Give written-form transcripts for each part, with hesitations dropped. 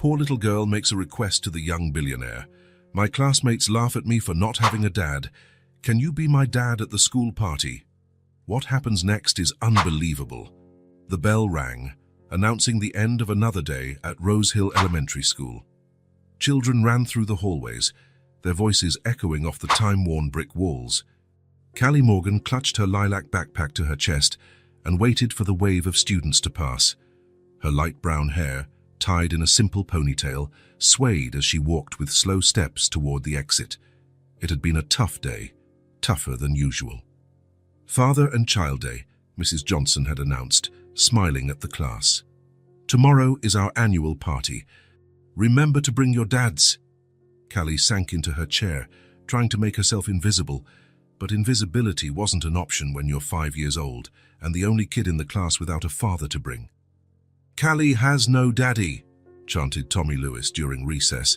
Poor little girl makes a request to the young billionaire. My classmates laugh at me for not having a dad. Can you be my dad at the school party? What happens next is unbelievable. The bell rang, announcing the end of another day at Rose Hill Elementary School. Children ran through the hallways, their voices echoing off the time-worn brick walls. Callie Morgan clutched her lilac backpack to her chest and waited for the wave of students to pass. Her light brown hair, tied in a simple ponytail, swayed as she walked with slow steps toward the exit. It had been a tough day, tougher than usual. Father and Child Day, Mrs. Johnson had announced, smiling at the class. Tomorrow is our annual party. Remember to bring your dads. Callie sank into her chair, trying to make herself invisible, but invisibility wasn't an option when you're 5 years old and the only kid in the class without a father to bring. Callie has no daddy, chanted Tommy Lewis during recess.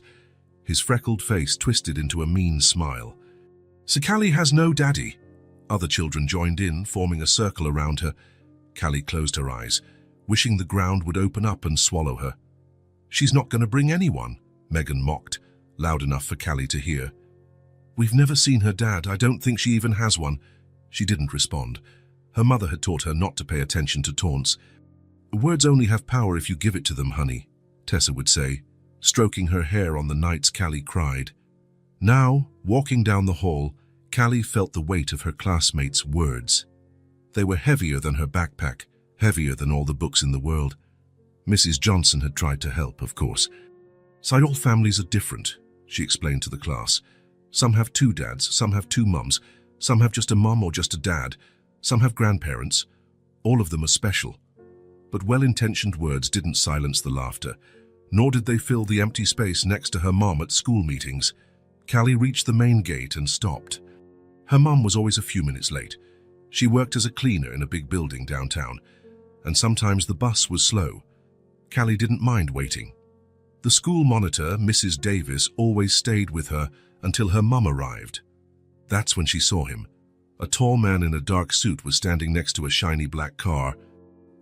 His freckled face twisted into a mean smile. So Callie has no daddy. Other children joined in, forming a circle around her. Callie closed her eyes, wishing the ground would open up and swallow her. She's not going to bring anyone, Megan mocked, loud enough for Callie to hear. We've never seen her dad. I don't think she even has one. She didn't respond. Her mother had taught her not to pay attention to taunts. Words only have power if you give it to them, honey, Tessa would say, stroking her hair on the nights Callie cried. Now, walking down the hall, Callie felt the weight of her classmates' words. They were heavier than her backpack, heavier than all the books in the world. Mrs. Johnson had tried to help, of course. All families are different, she explained to the class. Some have 2 dads, some have 2 mums, some have just a mum or just a dad, some have grandparents. All of them are special. But well-intentioned words didn't silence the laughter, nor did they fill the empty space next to her mom at school meetings. Callie reached the main gate and stopped. Her mum was always a few minutes late. She worked as a cleaner in a big building downtown, and sometimes the bus was slow. Callie didn't mind waiting. The school monitor, Mrs. Davis, always stayed with her until her mum arrived. That's when she saw him. A tall man in a dark suit was standing next to a shiny black car.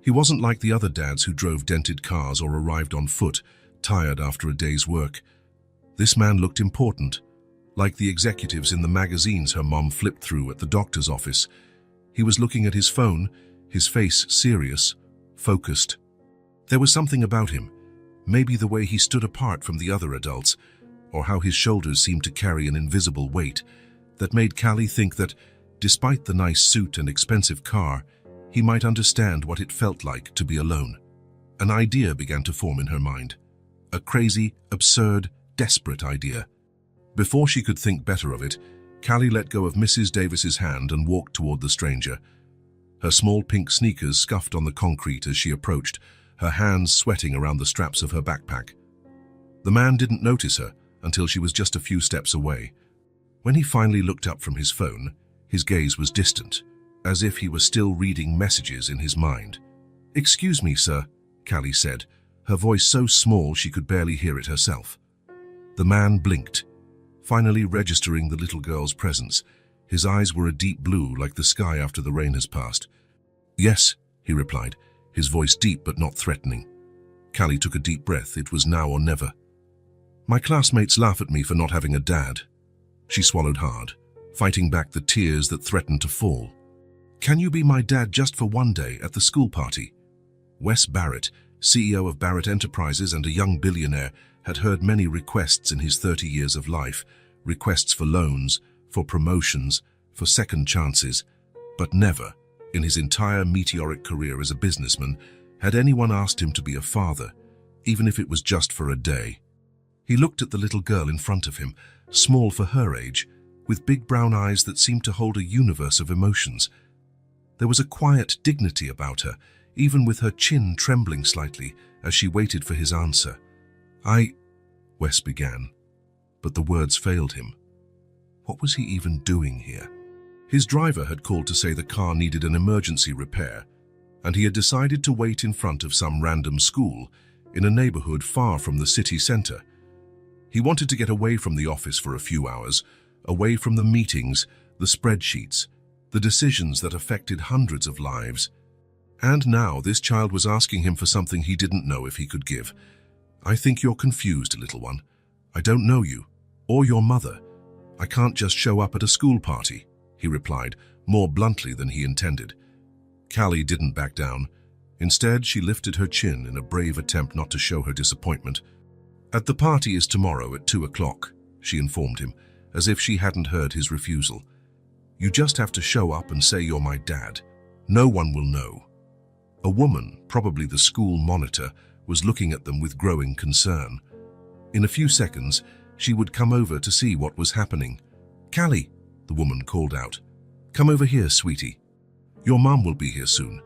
He wasn't like the other dads who drove dented cars or arrived on foot, tired after a day's work. This man looked important, like the executives in the magazines her mom flipped through at the doctor's office. He was looking at his phone, his face serious, focused. There was something about him, maybe the way he stood apart from the other adults, or how his shoulders seemed to carry an invisible weight, that made Callie think that, despite the nice suit and expensive car, he might understand what it felt like to be alone. An idea began to form in her mind. A crazy, absurd, desperate idea. Before she could think better of it, Callie let go of Mrs. Davis's hand and walked toward the stranger. Her small pink sneakers scuffed on the concrete as she approached, her hands sweating around the straps of her backpack. The man didn't notice her until she was just a few steps away. When he finally looked up from his phone, his gaze was distant, as if he were still reading messages in his mind. "Excuse me, sir," Callie said, her voice so small she could barely hear it herself. The man blinked, finally registering the little girl's presence. His eyes were a deep blue, like the sky after the rain has passed. "Yes," he replied, his voice deep but not threatening. Callie took a deep breath. It was now or never. "My classmates laugh at me for not having a dad." She swallowed hard, fighting back the tears that threatened to fall. "Can you be my dad just for one day at the school party?" Wes Barrett, CEO of Barrett Enterprises and a young billionaire, had heard many requests in his 30 years of life, requests for loans, for promotions, for second chances, but never, in his entire meteoric career as a businessman, had anyone asked him to be a father, even if it was just for a day. He looked at the little girl in front of him, small for her age, with big brown eyes that seemed to hold a universe of emotions. There was a quiet dignity about her, even with her chin trembling slightly as she waited for his answer. Wes began, but the words failed him. What was he even doing here? His driver had called to say the car needed an emergency repair, and he had decided to wait in front of some random school in a neighborhood far from the city center. He wanted to get away from the office for a few hours, away from the meetings, the spreadsheets, the decisions that affected hundreds of lives. And now this child was asking him for something he didn't know if he could give. I think you're confused, little one. I don't know you, or your mother. I can't just show up at a school party, he replied, more bluntly than he intended. Callie didn't back down. Instead, she lifted her chin in a brave attempt not to show her disappointment. At the party is tomorrow at 2 o'clock, she informed him, as if she hadn't heard his refusal. You just have to show up and say you're my dad. No one will know. A woman, probably the school monitor, was looking at them with growing concern. In a few seconds, she would come over to see what was happening. Callie, the woman called out. Come over here, sweetie. Your mom will be here soon.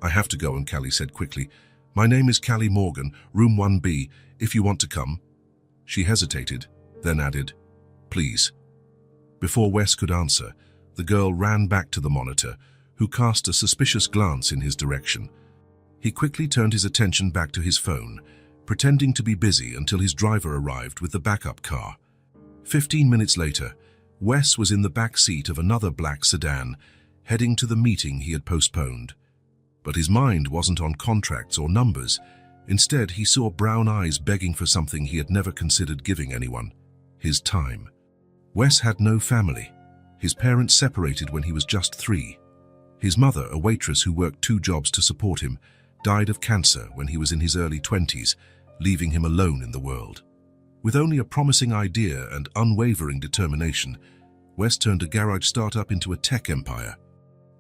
I have to go, and Callie said quickly. My name is Callie Morgan, room 1B, if you want to come. She hesitated, then added, please. Before Wes could answer, the girl ran back to the monitor, who cast a suspicious glance in his direction. He quickly turned his attention back to his phone, pretending to be busy until his driver arrived with the backup car. 15 minutes later, Wes was in the back seat of another black sedan, heading to the meeting he had postponed. But his mind wasn't on contracts or numbers. Instead, he saw brown eyes begging for something he had never considered giving anyone: his time. Wes had no family. His parents separated when he was just 3. His mother, a waitress who worked 2 jobs to support him, died of cancer when he was in his early 20s, leaving him alone in the world. With only a promising idea and unwavering determination, Wes turned a garage startup into a tech empire.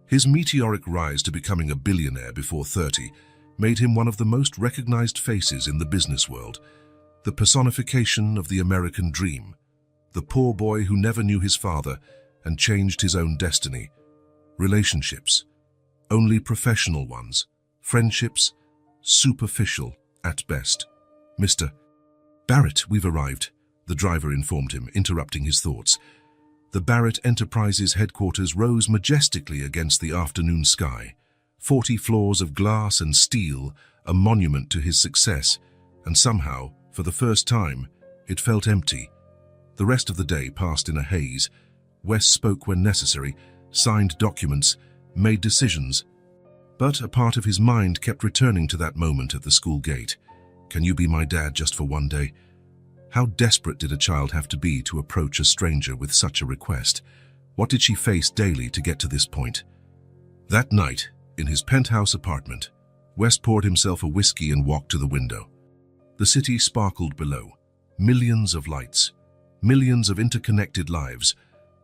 His meteoric rise to becoming a billionaire before 30 made him one of the most recognized faces in the business world, the personification of the American dream, the poor boy who never knew his father and changed his own destiny. Relationships, only professional ones. Friendships, superficial at best. Mr. Barrett, we've arrived, the driver informed him, interrupting his thoughts. The Barrett Enterprises headquarters rose majestically against the afternoon sky. 40 floors of glass and steel, a monument to his success, and somehow, for the first time, it felt empty. The rest of the day passed in a haze. Wes spoke when necessary, signed documents, made decisions. But a part of his mind kept returning to that moment at the school gate. Can you be my dad just for one day? How desperate did a child have to be to approach a stranger with such a request? What did she face daily to get to this point? That night, in his penthouse apartment, Wes poured himself a whiskey and walked to the window. The city sparkled below. Millions of lights, millions of interconnected lives.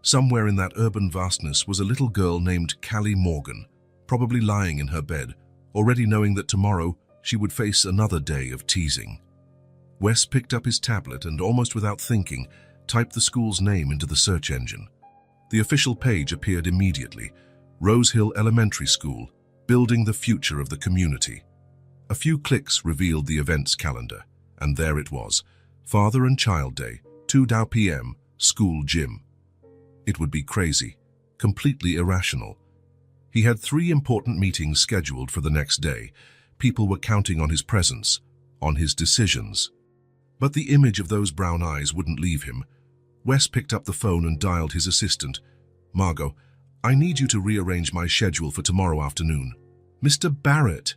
Somewhere in that urban vastness was a little girl named Callie Morgan, probably lying in her bed, already knowing that tomorrow she would face another day of teasing. Wes picked up his tablet and, almost without thinking, typed the school's name into the search engine. The official page appeared immediately. Rose Hill Elementary School, building the future of the community. A few clicks revealed the events calendar, and there it was. Father and Child Day, 2 p.m., school gym. It would be crazy, completely irrational. He had 3 important meetings scheduled for the next day. People were counting on his presence, on his decisions. But the image of those brown eyes wouldn't leave him. Wes picked up the phone and dialed his assistant. Margot, I need you to rearrange my schedule for tomorrow afternoon. Mr. Barrett.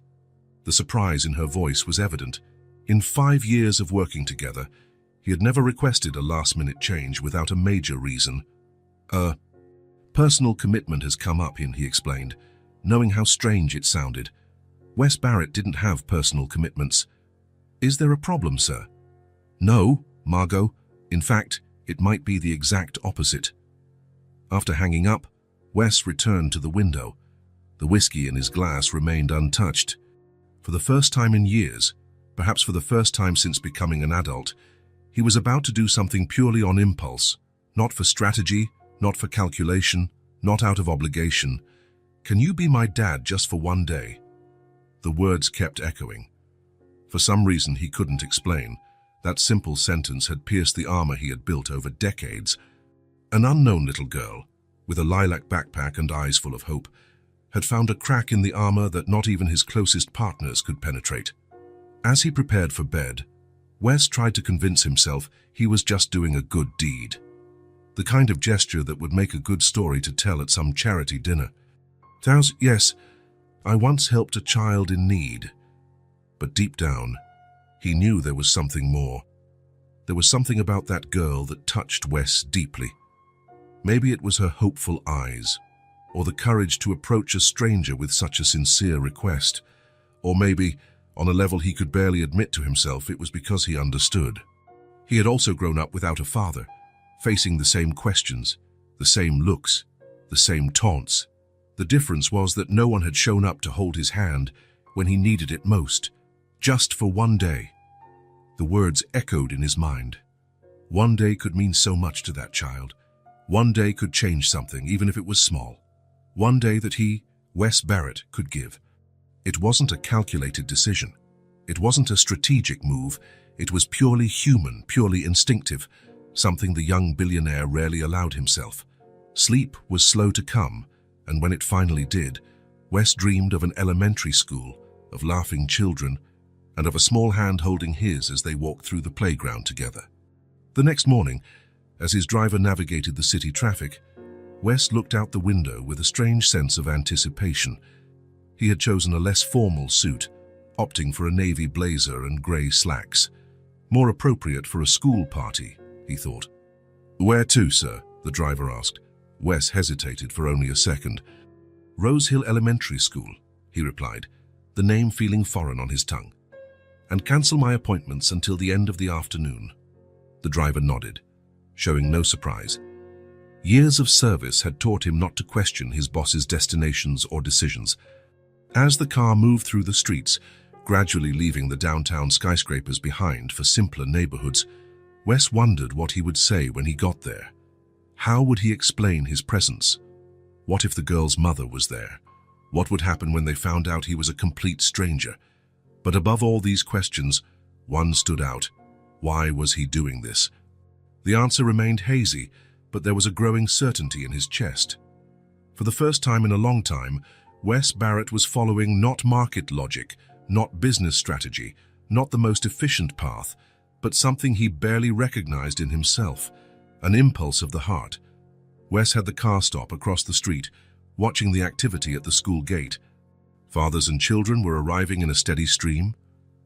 The surprise in her voice was evident. In 5 years of working together, he had never requested a last-minute change without a major reason. Personal commitment has come up, he explained, knowing how strange it sounded. Wes Barrett didn't have personal commitments. Is there a problem, sir? No, Margot. In fact, it might be the exact opposite. After hanging up, Wes returned to the window. The whiskey in his glass remained untouched. For the first time in years, perhaps for the first time since becoming an adult, he was about to do something purely on impulse, not for strategy, not for calculation, not out of obligation. Can you be my dad just for one day? The words kept echoing. For some reason he couldn't explain, that simple sentence had pierced the armor he had built over decades. An unknown little girl, with a lilac backpack and eyes full of hope, had found a crack in the armor that not even his closest partners could penetrate. As he prepared for bed, Wes tried to convince himself he was just doing a good deed. The kind of gesture that would make a good story to tell at some charity dinner. Yes, I once helped a child in need. But deep down, He knew there was something more. There was something about that girl that touched Wes deeply. Maybe it was her hopeful eyes, or the courage to approach a stranger with such a sincere request, or maybe, on a level he could barely admit to himself, it was because he understood. He had also grown up without a father, facing the same questions, the same looks, the same taunts. The difference was that no one had shown up to hold his hand when he needed it most, just for one day. The words echoed in his mind. One day could mean so much to that child. One day could change something, even if it was small. One day that he, Wes Barrett, could give. It wasn't a calculated decision. It wasn't a strategic move. It was purely human, purely instinctive, something the young billionaire rarely allowed himself. Sleep was slow to come, and when it finally did, Wes dreamed of an elementary school, of laughing children, and of a small hand holding his as they walked through the playground together. The next morning, as his driver navigated the city traffic, Wes looked out the window with a strange sense of anticipation. He had chosen a less formal suit, opting for a navy blazer and grey slacks. More appropriate for a school party, he thought. "Where to, sir?" the driver asked. Wes hesitated for only a second. "Rose Hill Elementary School," he replied, the name feeling foreign on his tongue. "And cancel my appointments until the end of the afternoon." The driver nodded, showing no surprise. Years of service had taught him not to question his boss's destinations or decisions. As the car moved through the streets, gradually leaving the downtown skyscrapers behind for simpler neighborhoods, Wes wondered what he would say when he got there. How would he explain his presence? What if the girl's mother was there? What would happen when they found out he was a complete stranger? But above all these questions, one stood out. Why was he doing this? The answer remained hazy, but there was a growing certainty in his chest. For the first time in a long time, Wes Barrett was following not market logic, not business strategy, not the most efficient path, but something he barely recognized in himself, an impulse of the heart. Wes had the car stop across the street, watching the activity at the school gate. Fathers and children were arriving in a steady stream.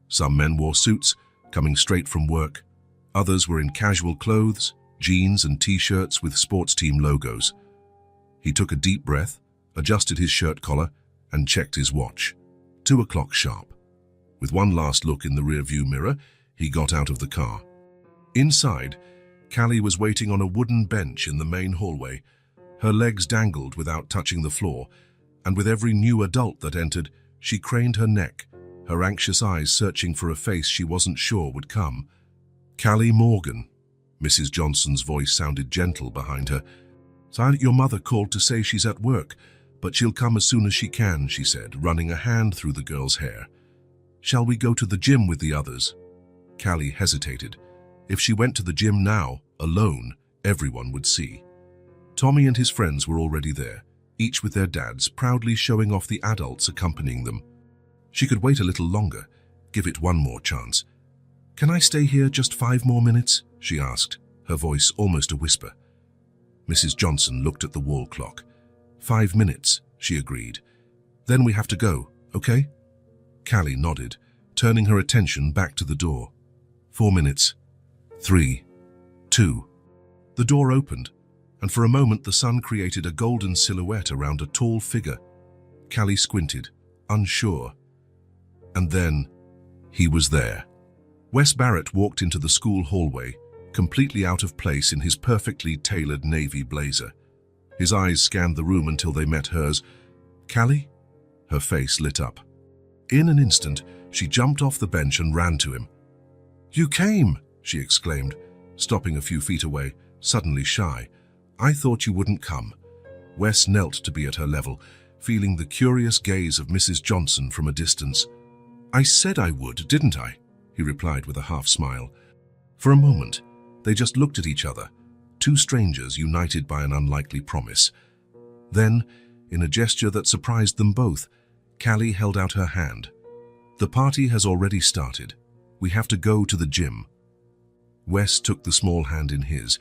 Some men wore suits, coming straight from work. Others were in casual clothes, jeans and t-shirts with sports team logos. He took a deep breath, adjusted his shirt collar, and checked his watch. 2 o'clock sharp. With one last look in the rearview mirror, he got out of the car. Inside, Callie was waiting on a wooden bench in the main hallway. Her legs dangled without touching the floor, and with every new adult that entered, she craned her neck, her anxious eyes searching for a face she wasn't sure would come. "Callie Morgan." Mrs. Johnson's voice sounded gentle behind her. "Your mother called to say she's at work, but she'll come as soon as she can," she said, running a hand through the girl's hair. "Shall we go to the gym with the others?" Callie hesitated. If she went to the gym now, alone, everyone would see. Tommy and his friends were already there, each with their dads, proudly showing off the adults accompanying them. She could wait a little longer, give it one more chance. "Can I stay here just 5 more minutes?" she asked, her voice almost a whisper. Mrs. Johnson looked at the wall clock. 5 minutes, she agreed. "Then we have to go, okay?" Callie nodded, turning her attention back to the door. 4 minutes. 3. 2. The door opened, and for a moment the sun created a golden silhouette around a tall figure. Callie squinted, unsure. And then, he was there. Wes Barrett walked into the school hallway, completely out of place in his perfectly tailored navy blazer. His eyes scanned the room until they met hers. "Callie?" Her face lit up. In an instant, she jumped off the bench and ran to him. "You came!" she exclaimed, stopping a few feet away, suddenly shy. "I thought you wouldn't come." Wes knelt to be at her level, feeling the curious gaze of Mrs. Johnson from a distance. "I said I would, didn't I?" he replied with a half smile. For a moment, they just looked at each other, two strangers united by an unlikely promise. Then, in a gesture that surprised them both, Callie held out her hand. "The party has already started. We have to go to the gym." Wes took the small hand in his,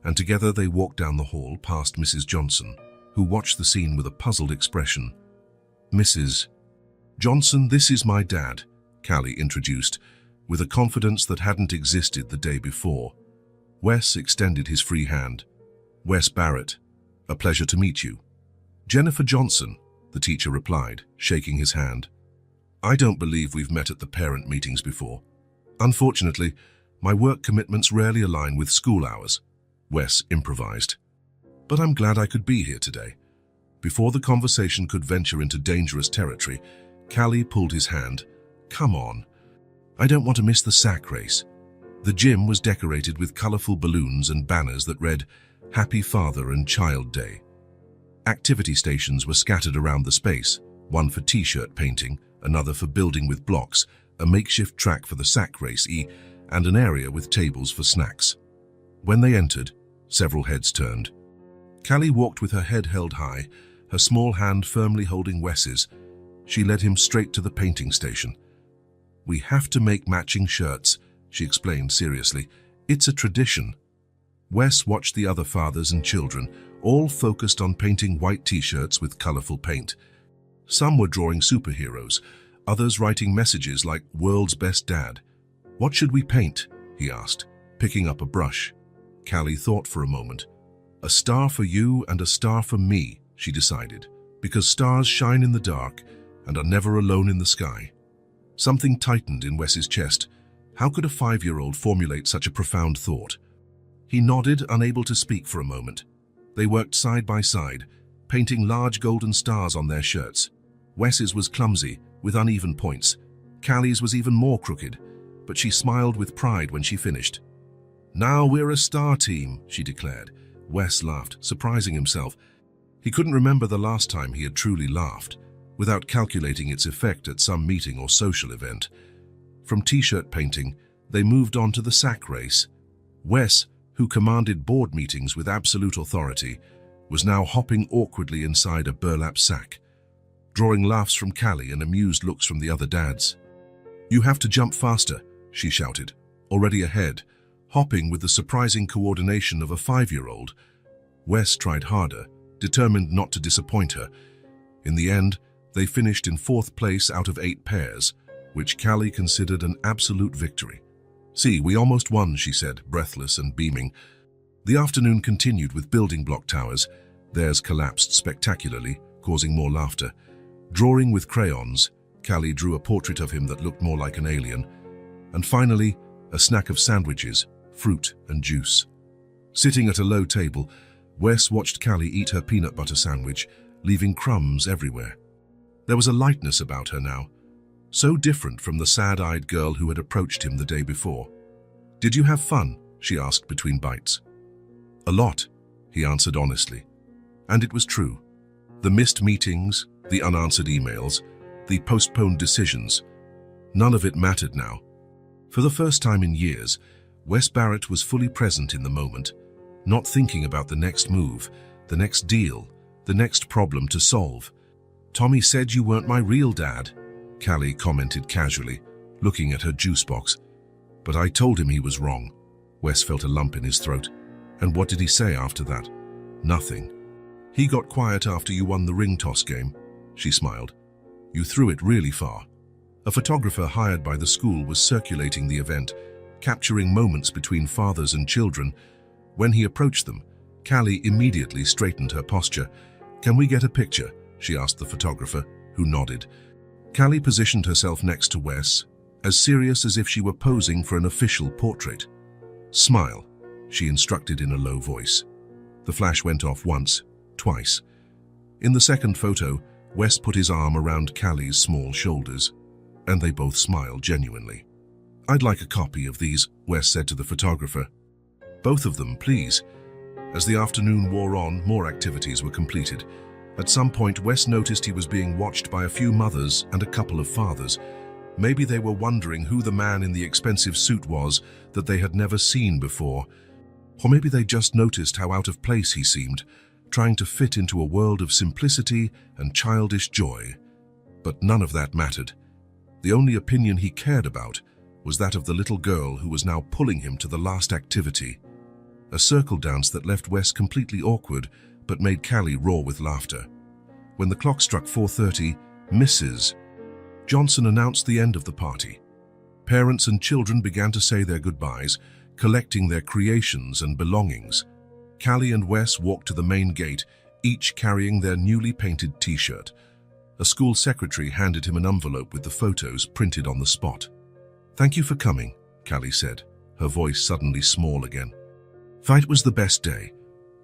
and together they walked down the hall past Mrs. Johnson, who watched the scene with a puzzled expression. "Mrs. Johnson, this is my dad," Callie introduced, with a confidence that hadn't existed the day before. Wes extended his free hand. "Wes Barrett, a pleasure to meet you." "Jennifer Johnson," the teacher replied, shaking his hand. "I don't believe we've met at the parent meetings before. Unfortunately, my work commitments rarely align with school hours," Wes improvised. "But I'm glad I could be here today." Before the conversation could venture into dangerous territory, Callie pulled his hand. "Come on. I don't want to miss the sack race." The gym was decorated with colorful balloons and banners that read, "Happy Father and Child Day." Activity stations were scattered around the space, one for t-shirt painting, another for building with blocks, a makeshift track for the sack race, and an area with tables for snacks. When they entered, several heads turned. Callie walked with her head held high, her small hand firmly holding Wes's. She led him straight to the painting station. "We have to make matching shirts," she explained seriously. "It's a tradition." Wes watched the other fathers and children, all focused on painting white t-shirts with colorful paint. Some were drawing superheroes, others writing messages like "World's Best Dad." "What should we paint?" he asked, picking up a brush. Callie thought for a moment. "A star for you and a star for me," she decided, "because stars shine in the dark and are never alone in the sky." Something tightened in Wes's chest. How could a 5-year-old formulate such a profound thought? He nodded, unable to speak for a moment. They worked side by side, painting large golden stars on their shirts. Wes's was clumsy, with uneven points. Callie's was even more crooked, but she smiled with pride when she finished. "Now we're a star team," she declared. Wes laughed, surprising himself. He couldn't remember the last time he had truly laughed, without calculating its effect at some meeting or social event. From t-shirt painting, they moved on to the sack race. Wes, who commanded board meetings with absolute authority, was now hopping awkwardly inside a burlap sack, drawing laughs from Callie and amused looks from the other dads. "You have to jump faster," she shouted, already ahead, hopping with the surprising coordination of a 5-year-old. Wes tried harder, determined not to disappoint her. In the end, they finished in 4th place out of 8 pairs, which Callie considered an absolute victory. "See, we almost won," she said, breathless and beaming. The afternoon continued with building block towers. Theirs collapsed spectacularly, causing more laughter. Drawing with crayons, Callie drew a portrait of him that looked more like an alien. And finally, a snack of sandwiches, fruit and juice. Sitting at a low table, Wes watched Callie eat her peanut butter sandwich, leaving crumbs everywhere. There was a lightness about her now, so different from the sad-eyed girl who had approached him the day before. "Did you have fun?" she asked between bites. "A lot," he answered honestly. And it was true. The missed meetings, the unanswered emails, the postponed decisions, none of it mattered now. For the first time in years, Wes Barrett was fully present in the moment, not thinking about the next move, the next deal, the next problem to solve. "Tommy said you weren't my real dad," Callie commented casually, looking at her juice box. "But I told him he was wrong." Wes felt a lump in his throat. "And what did he say after that?" "Nothing. He got quiet after you won the ring toss game," she smiled. "You threw it really far." A photographer hired by the school was circulating the event, capturing moments between fathers and children. When he approached them, Callie immediately straightened her posture. "Can we get a picture?" she asked the photographer, who nodded. Callie positioned herself next to Wes, as serious as if she were posing for an official portrait. "Smile," she instructed in a low voice. The flash went off once, twice. In the second photo, Wes put his arm around Callie's small shoulders, and they both smiled genuinely. "I'd like a copy of these," Wes said to the photographer. "Both of them, please." As the afternoon wore on, more activities were completed. At some point, Wes noticed he was being watched by a few mothers and a couple of fathers. Maybe they were wondering who the man in the expensive suit was that they had never seen before. Or maybe they just noticed how out of place he seemed, trying to fit into a world of simplicity and childish joy. But none of that mattered. The only opinion he cared about was that of the little girl who was now pulling him to the last activity. A circle dance that left Wes completely awkward, but made Callie roar with laughter. When the clock struck 4:30, Mrs. Johnson announced the end of the party. Parents and children began to say their goodbyes, collecting their creations and belongings. Callie and Wes walked to the main gate, each carrying their newly painted t-shirt. A school secretary handed him an envelope with the photos printed on the spot. "Thank you for coming," Callie said, her voice suddenly small again. "It was the best day."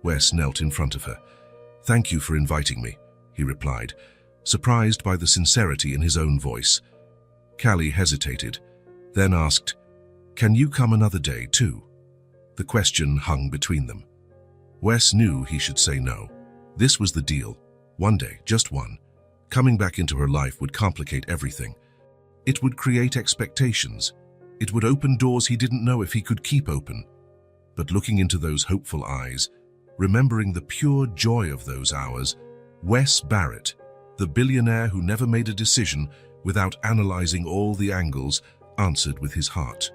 Wes knelt in front of her. "Thank you for inviting me," he replied, surprised by the sincerity in his own voice. Callie hesitated, then asked, "Can you come another day too?" The question hung between them. Wes knew he should say no. This was the deal. One day, just one. Coming back into her life would complicate everything. It would create expectations. It would open doors he didn't know if he could keep open. But looking into those hopeful eyes, remembering the pure joy of those hours, Wes Barrett, the billionaire who never made a decision without analyzing all the angles, answered with his heart.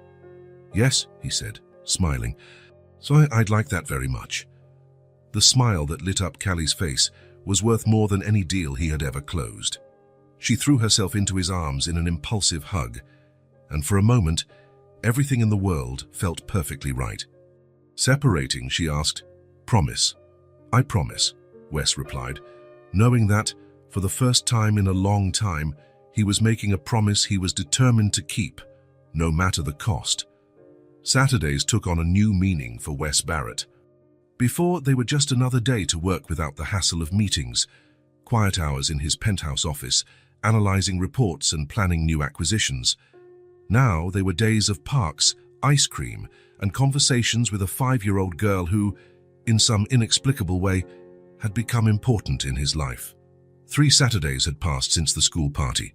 "Yes," he said, smiling. "So I'd like that very much." The smile that lit up Callie's face was worth more than any deal he had ever closed. She threw herself into his arms in an impulsive hug, and for a moment, everything in the world felt perfectly right. Separating, she asked, "Promise." "I promise," Wes replied, knowing that, for the first time in a long time, he was making a promise he was determined to keep, no matter the cost. Saturdays took on a new meaning for Wes Barrett. Before, they were just another day to work without the hassle of meetings, quiet hours in his penthouse office, analyzing reports and planning new acquisitions. Now they were days of parks, ice cream, and conversations with a 5-year-old girl who, in some inexplicable way, had become important in his life. 3 Saturdays had passed since the school party.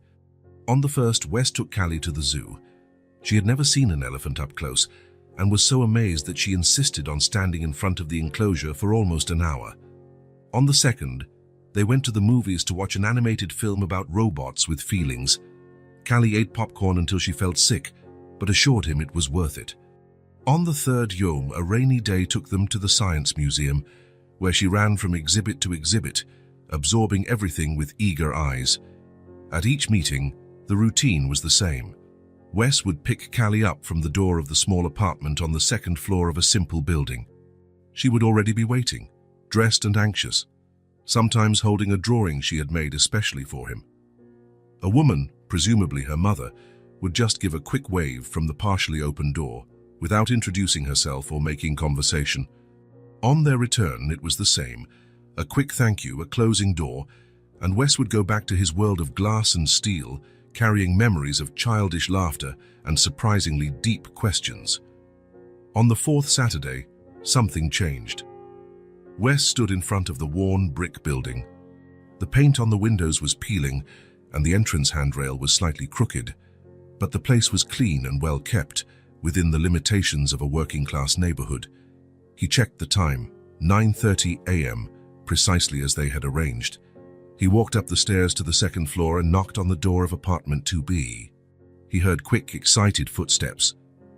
On the first, Wes took Callie to the zoo. She had never seen an elephant up close, and was so amazed that she insisted on standing in front of the enclosure for almost an hour. On the second, they went to the movies to watch an animated film about robots with feelings. Callie ate popcorn until she felt sick, but assured him it was worth it. On the third Yom, a rainy day took them to the Science Museum, where she ran from exhibit to exhibit, absorbing everything with eager eyes. At each meeting, the routine was the same. Wes would pick Callie up from the door of the small apartment on the second floor of a simple building. She would already be waiting, dressed and anxious, sometimes holding a drawing she had made especially for him. A woman, presumably her mother, would just give a quick wave from the partially open door, without introducing herself or making conversation. On their return, it was the same, a quick thank you, a closing door, and Wes would go back to his world of glass and steel, carrying memories of childish laughter and surprisingly deep questions. On the 4th Saturday, something changed. Wes stood in front of the worn brick building. The paint on the windows was peeling, and the entrance handrail was slightly crooked, but the place was clean and well kept, within the limitations of a working-class neighborhood. He checked the time, 9:30 a.m., precisely as they had arranged. He walked up the stairs to the second floor and knocked on the door of apartment 2B. He heard quick, excited footsteps,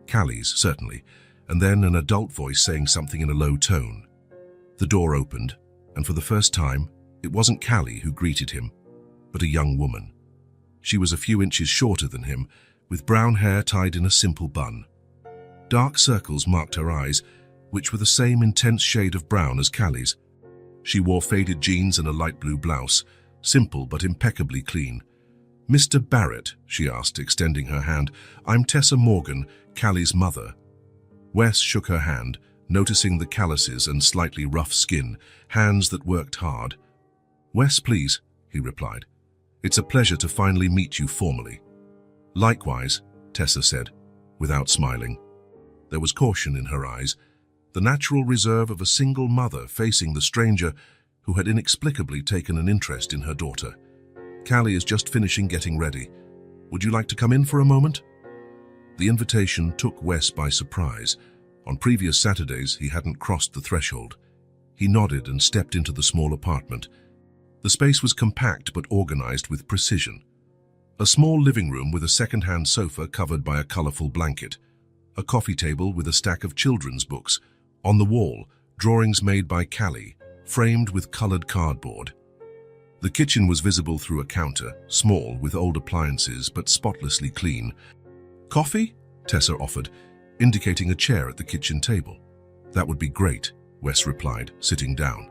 Callie's certainly, and then an adult voice saying something in a low tone. The door opened, and for the first time, it wasn't Callie who greeted him, but a young woman. She was a few inches shorter than him, with brown hair tied in a simple bun. Dark circles marked her eyes, which were the same intense shade of brown as Callie's. She wore faded jeans and a light blue blouse, simple but impeccably clean. "Mr. Barrett," she asked, extending her hand. "I'm Tessa Morgan, Callie's mother." Wes shook her hand, noticing the calluses and slightly rough skin, hands that worked hard. "Wes, please," he replied. "It's a pleasure to finally meet you formally." "Likewise," Tessa said, without smiling. There was caution in her eyes, the natural reserve of a single mother facing the stranger who had inexplicably taken an interest in her daughter. "Callie is just finishing getting ready. Would you like to come in for a moment?" The invitation took Wes by surprise. On previous Saturdays, he hadn't crossed the threshold. He nodded and stepped into the small apartment. The space was compact but organized with precision. A small living room with a second-hand sofa covered by a colorful blanket. A coffee table with a stack of children's books. On the wall, drawings made by Callie, framed with colored cardboard. The kitchen was visible through a counter, small with old appliances but spotlessly clean. Coffee? Tessa offered, indicating a chair at the kitchen table. That would be great, Wes replied, sitting down.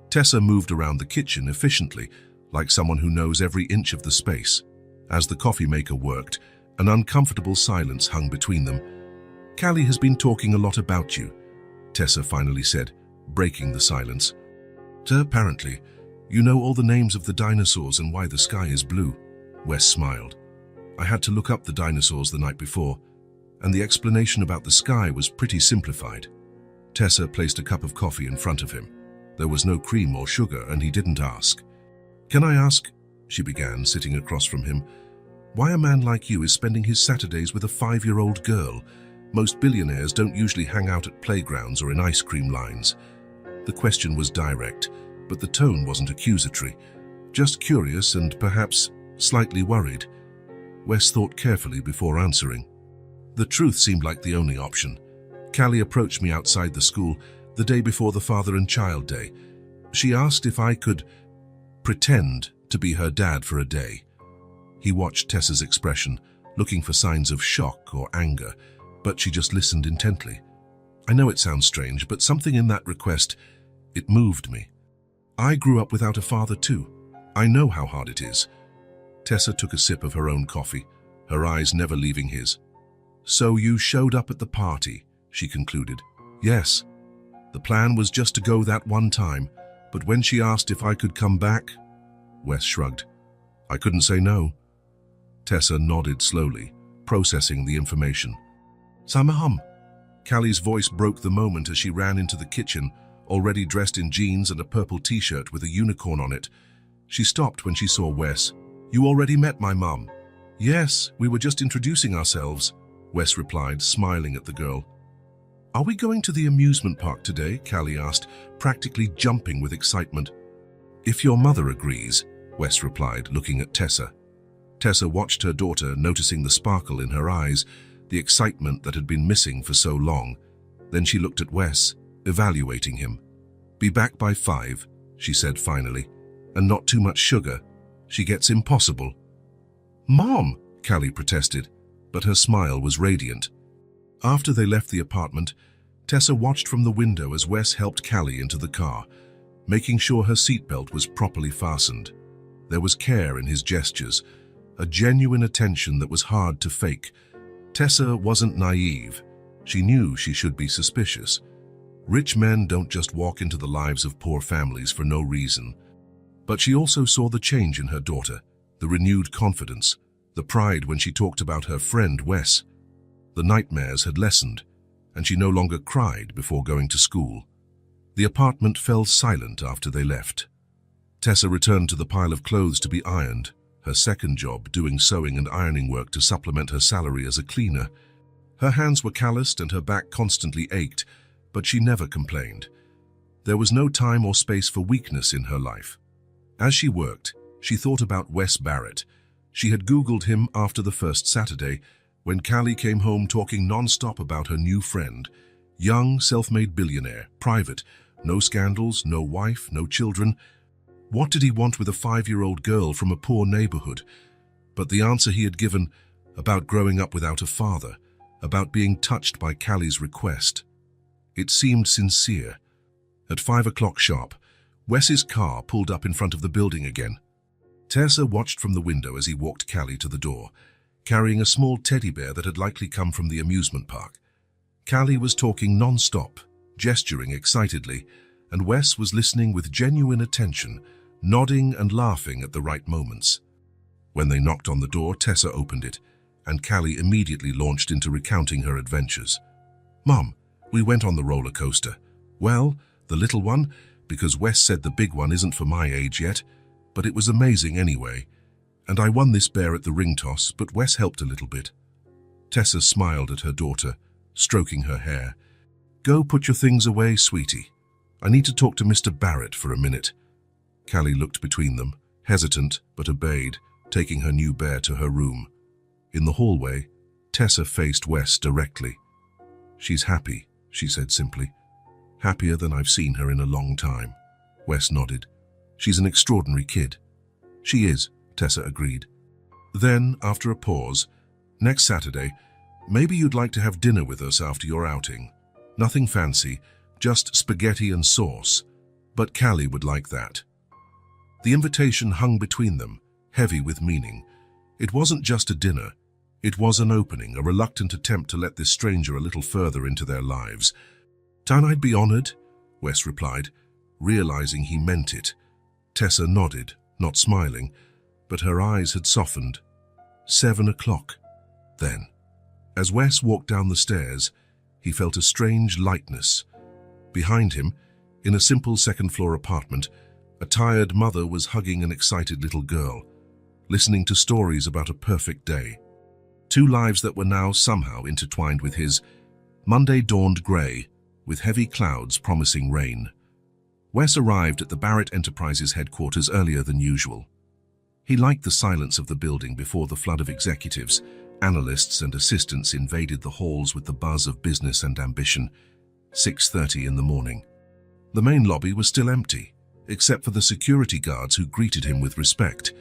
Tessa moved around the kitchen efficiently, like someone who knows every inch of the space. As the coffee maker worked, an uncomfortable silence hung between them. Callie has been talking a lot about you, Tessa finally said, breaking the silence. Apparently, you know all the names of the dinosaurs and why the sky is blue. Wes smiled. I had to look up the dinosaurs the night before, and the explanation about the sky was pretty simplified. Tessa placed a cup of coffee in front of him. There was no cream or sugar, and he didn't ask. Can I ask, she began, sitting across from him, why a man like you is spending his Saturdays with a 5-year-old girl? Most billionaires don't usually hang out at playgrounds or in ice cream lines. The question was direct, but the tone wasn't accusatory, just curious and perhaps slightly worried. Wes thought carefully before answering. The truth seemed like the only option. Callie approached me outside the school the day before the Father and Child Day. She asked if I could pretend to be her dad for a day. He watched Tessa's expression, looking for signs of shock or anger, but she just listened intently. I know it sounds strange, but something in that request, it moved me. I grew up without a father too. I know how hard it is. Tessa took a sip of her own coffee, her eyes never leaving his. So you showed up at the party, she concluded. Yes. The plan was just to go that one time, but when she asked if I could come back, Wes shrugged. I couldn't say no. Tessa nodded slowly, processing the information. Samaham. Callie's voice broke the moment as she ran into the kitchen, already dressed in jeans and a purple t-shirt with a unicorn on it. She stopped when she saw Wes. You already met my mum. Yes, we were just introducing ourselves, Wes replied, smiling at the girl. Are we going to the amusement park today? Callie asked, practically jumping with excitement. If your mother agrees, Wes replied, looking at Tessa. Tessa watched her daughter, noticing the sparkle in her eyes, the excitement that had been missing for so long. Then she looked at Wes, evaluating him. Be back by 5, she said finally. And not too much sugar. She gets impossible. Mom, Callie protested, but her smile was radiant. After they left the apartment, Tessa watched from the window as Wes helped Callie into the car, making sure her seatbelt was properly fastened. There was care in his gestures, a genuine attention that was hard to fake. Tessa wasn't naive. She knew she should be suspicious. Rich men don't just walk into the lives of poor families for no reason. But she also saw the change in her daughter, the renewed confidence, the pride when she talked about her friend Wes. The nightmares had lessened, and she no longer cried before going to school. The apartment fell silent after they left. Tessa returned to the pile of clothes to be ironed, her second job doing sewing and ironing work to supplement her salary as a cleaner. Her hands were calloused and her back constantly ached, but she never complained. There was no time or space for weakness in her life. As she worked, she thought about Wes Barrett. She had Googled him after the first Saturday, when Callie came home talking non-stop about her new friend. Young, self-made billionaire, private, no scandals, no wife, no children. What did he want with a 5-year-old girl from a poor neighborhood? But the answer he had given, about growing up without a father, about being touched by Callie's request. It seemed sincere. At 5 o'clock sharp, Wes's car pulled up in front of the building again. Tessa watched from the window as he walked Callie to the door, carrying a small teddy bear that had likely come from the amusement park. Callie was talking non-stop, gesturing excitedly, and Wes was listening with genuine attention, nodding and laughing at the right moments. When they knocked on the door, Tessa opened it, and Callie immediately launched into recounting her adventures. Mom, we went on the roller coaster. Well, the little one, because Wes said the big one isn't for my age yet, but it was amazing anyway. And I won this bear at the ring toss, but Wes helped a little bit. Tessa smiled at her daughter, stroking her hair. Go put your things away, sweetie. I need to talk to Mr. Barrett for a minute. Callie looked between them, hesitant but obeyed, taking her new bear to her room. In the hallway, Tessa faced Wes directly. She's happy, she said simply. Happier than I've seen her in a long time. Wes nodded. She's an extraordinary kid. She is, Tessa agreed. Then, after a pause, Next Saturday, maybe you'd like to have dinner with us after your outing. Nothing fancy, just spaghetti and sauce. But Callie would like that. The invitation hung between them, heavy with meaning. It wasn't just a dinner. It was an opening, a reluctant attempt to let this stranger a little further into their lives. "I'd be honored," Wes replied, realizing he meant it. Tessa nodded, not smiling, but her eyes had softened. 7 o'clock. Then, as Wes walked down the stairs, he felt a strange lightness. Behind him, in a simple second-floor apartment, a tired mother was hugging an excited little girl, listening to stories about a perfect day. Two lives that were now somehow intertwined with his. Monday dawned grey, with heavy clouds promising rain. Wes arrived at the Barrett Enterprises headquarters earlier than usual. He liked the silence of the building before the flood of executives, analysts and assistants invaded the halls with the buzz of business and ambition. 6:30 in the morning. The main lobby was still empty, except for the security guards who greeted him with respect.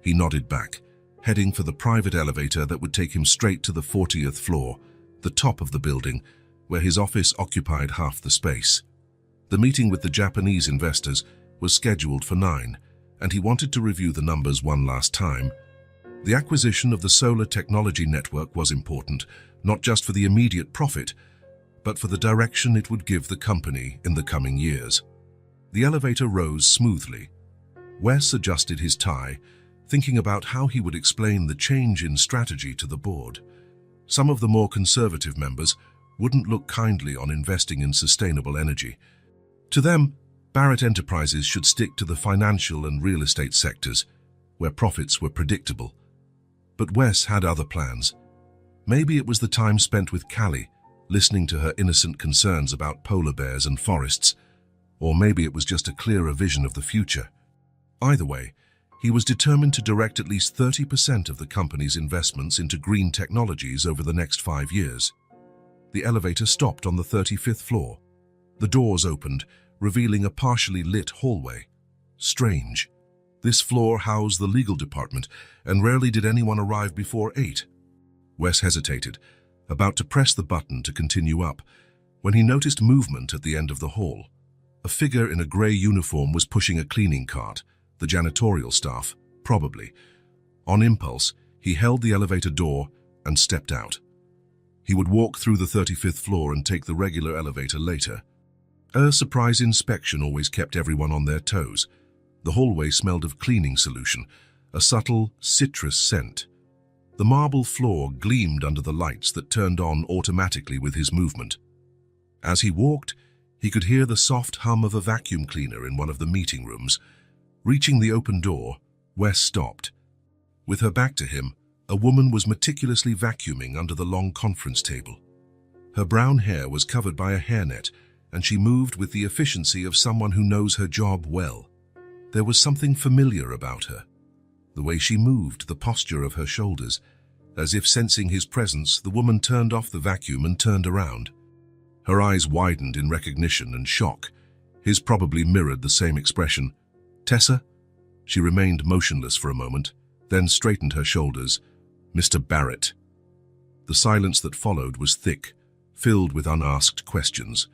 He nodded back, heading for the private elevator that would take him straight to the 40th floor, the top of the building, where his office occupied half the space. The meeting with the Japanese investors was scheduled for 9, and he wanted to review the numbers one last time. The acquisition of the solar technology network was important, not just for the immediate profit, but for the direction it would give the company in the coming years. The elevator rose smoothly. Wes adjusted his tie, thinking about how he would explain the change in strategy to the board. Some of the more conservative members wouldn't look kindly on investing in sustainable energy. To them, Barrett Enterprises should stick to the financial and real estate sectors, where profits were predictable. But Wes had other plans. Maybe it was the time spent with Callie, listening to her innocent concerns about polar bears and forests, or maybe it was just a clearer vision of the future. Either way, he was determined to direct at least 30% of the company's investments into green technologies over the next 5 years. The elevator stopped on the 35th floor. The doors opened, revealing a partially lit hallway. Strange. This floor housed the legal department, and rarely did anyone arrive before 8. Wes hesitated, about to press the button to continue up, when he noticed movement at the end of the hall. A figure in a grey uniform was pushing a cleaning cart, the janitorial staff, probably. On impulse, he held the elevator door and stepped out. He would walk through the 35th floor and take the regular elevator later. A surprise inspection always kept everyone on their toes. The hallway smelled of cleaning solution, a subtle citrus scent. The marble floor gleamed under the lights that turned on automatically with his movement. As he walked, he could hear the soft hum of a vacuum cleaner in one of the meeting rooms. Reaching the open door, Wes stopped. With her back to him, a woman was meticulously vacuuming under the long conference table. Her brown hair was covered by a hairnet, and she moved with the efficiency of someone who knows her job well. There was something familiar about her. The way she moved, the posture of her shoulders. As if sensing his presence, the woman turned off the vacuum and turned around. Her eyes widened in recognition and shock. His probably mirrored the same expression. "Tessa?" She remained motionless for a moment, then straightened her shoulders. "Mr. Barrett." The silence that followed was thick, filled with unasked questions.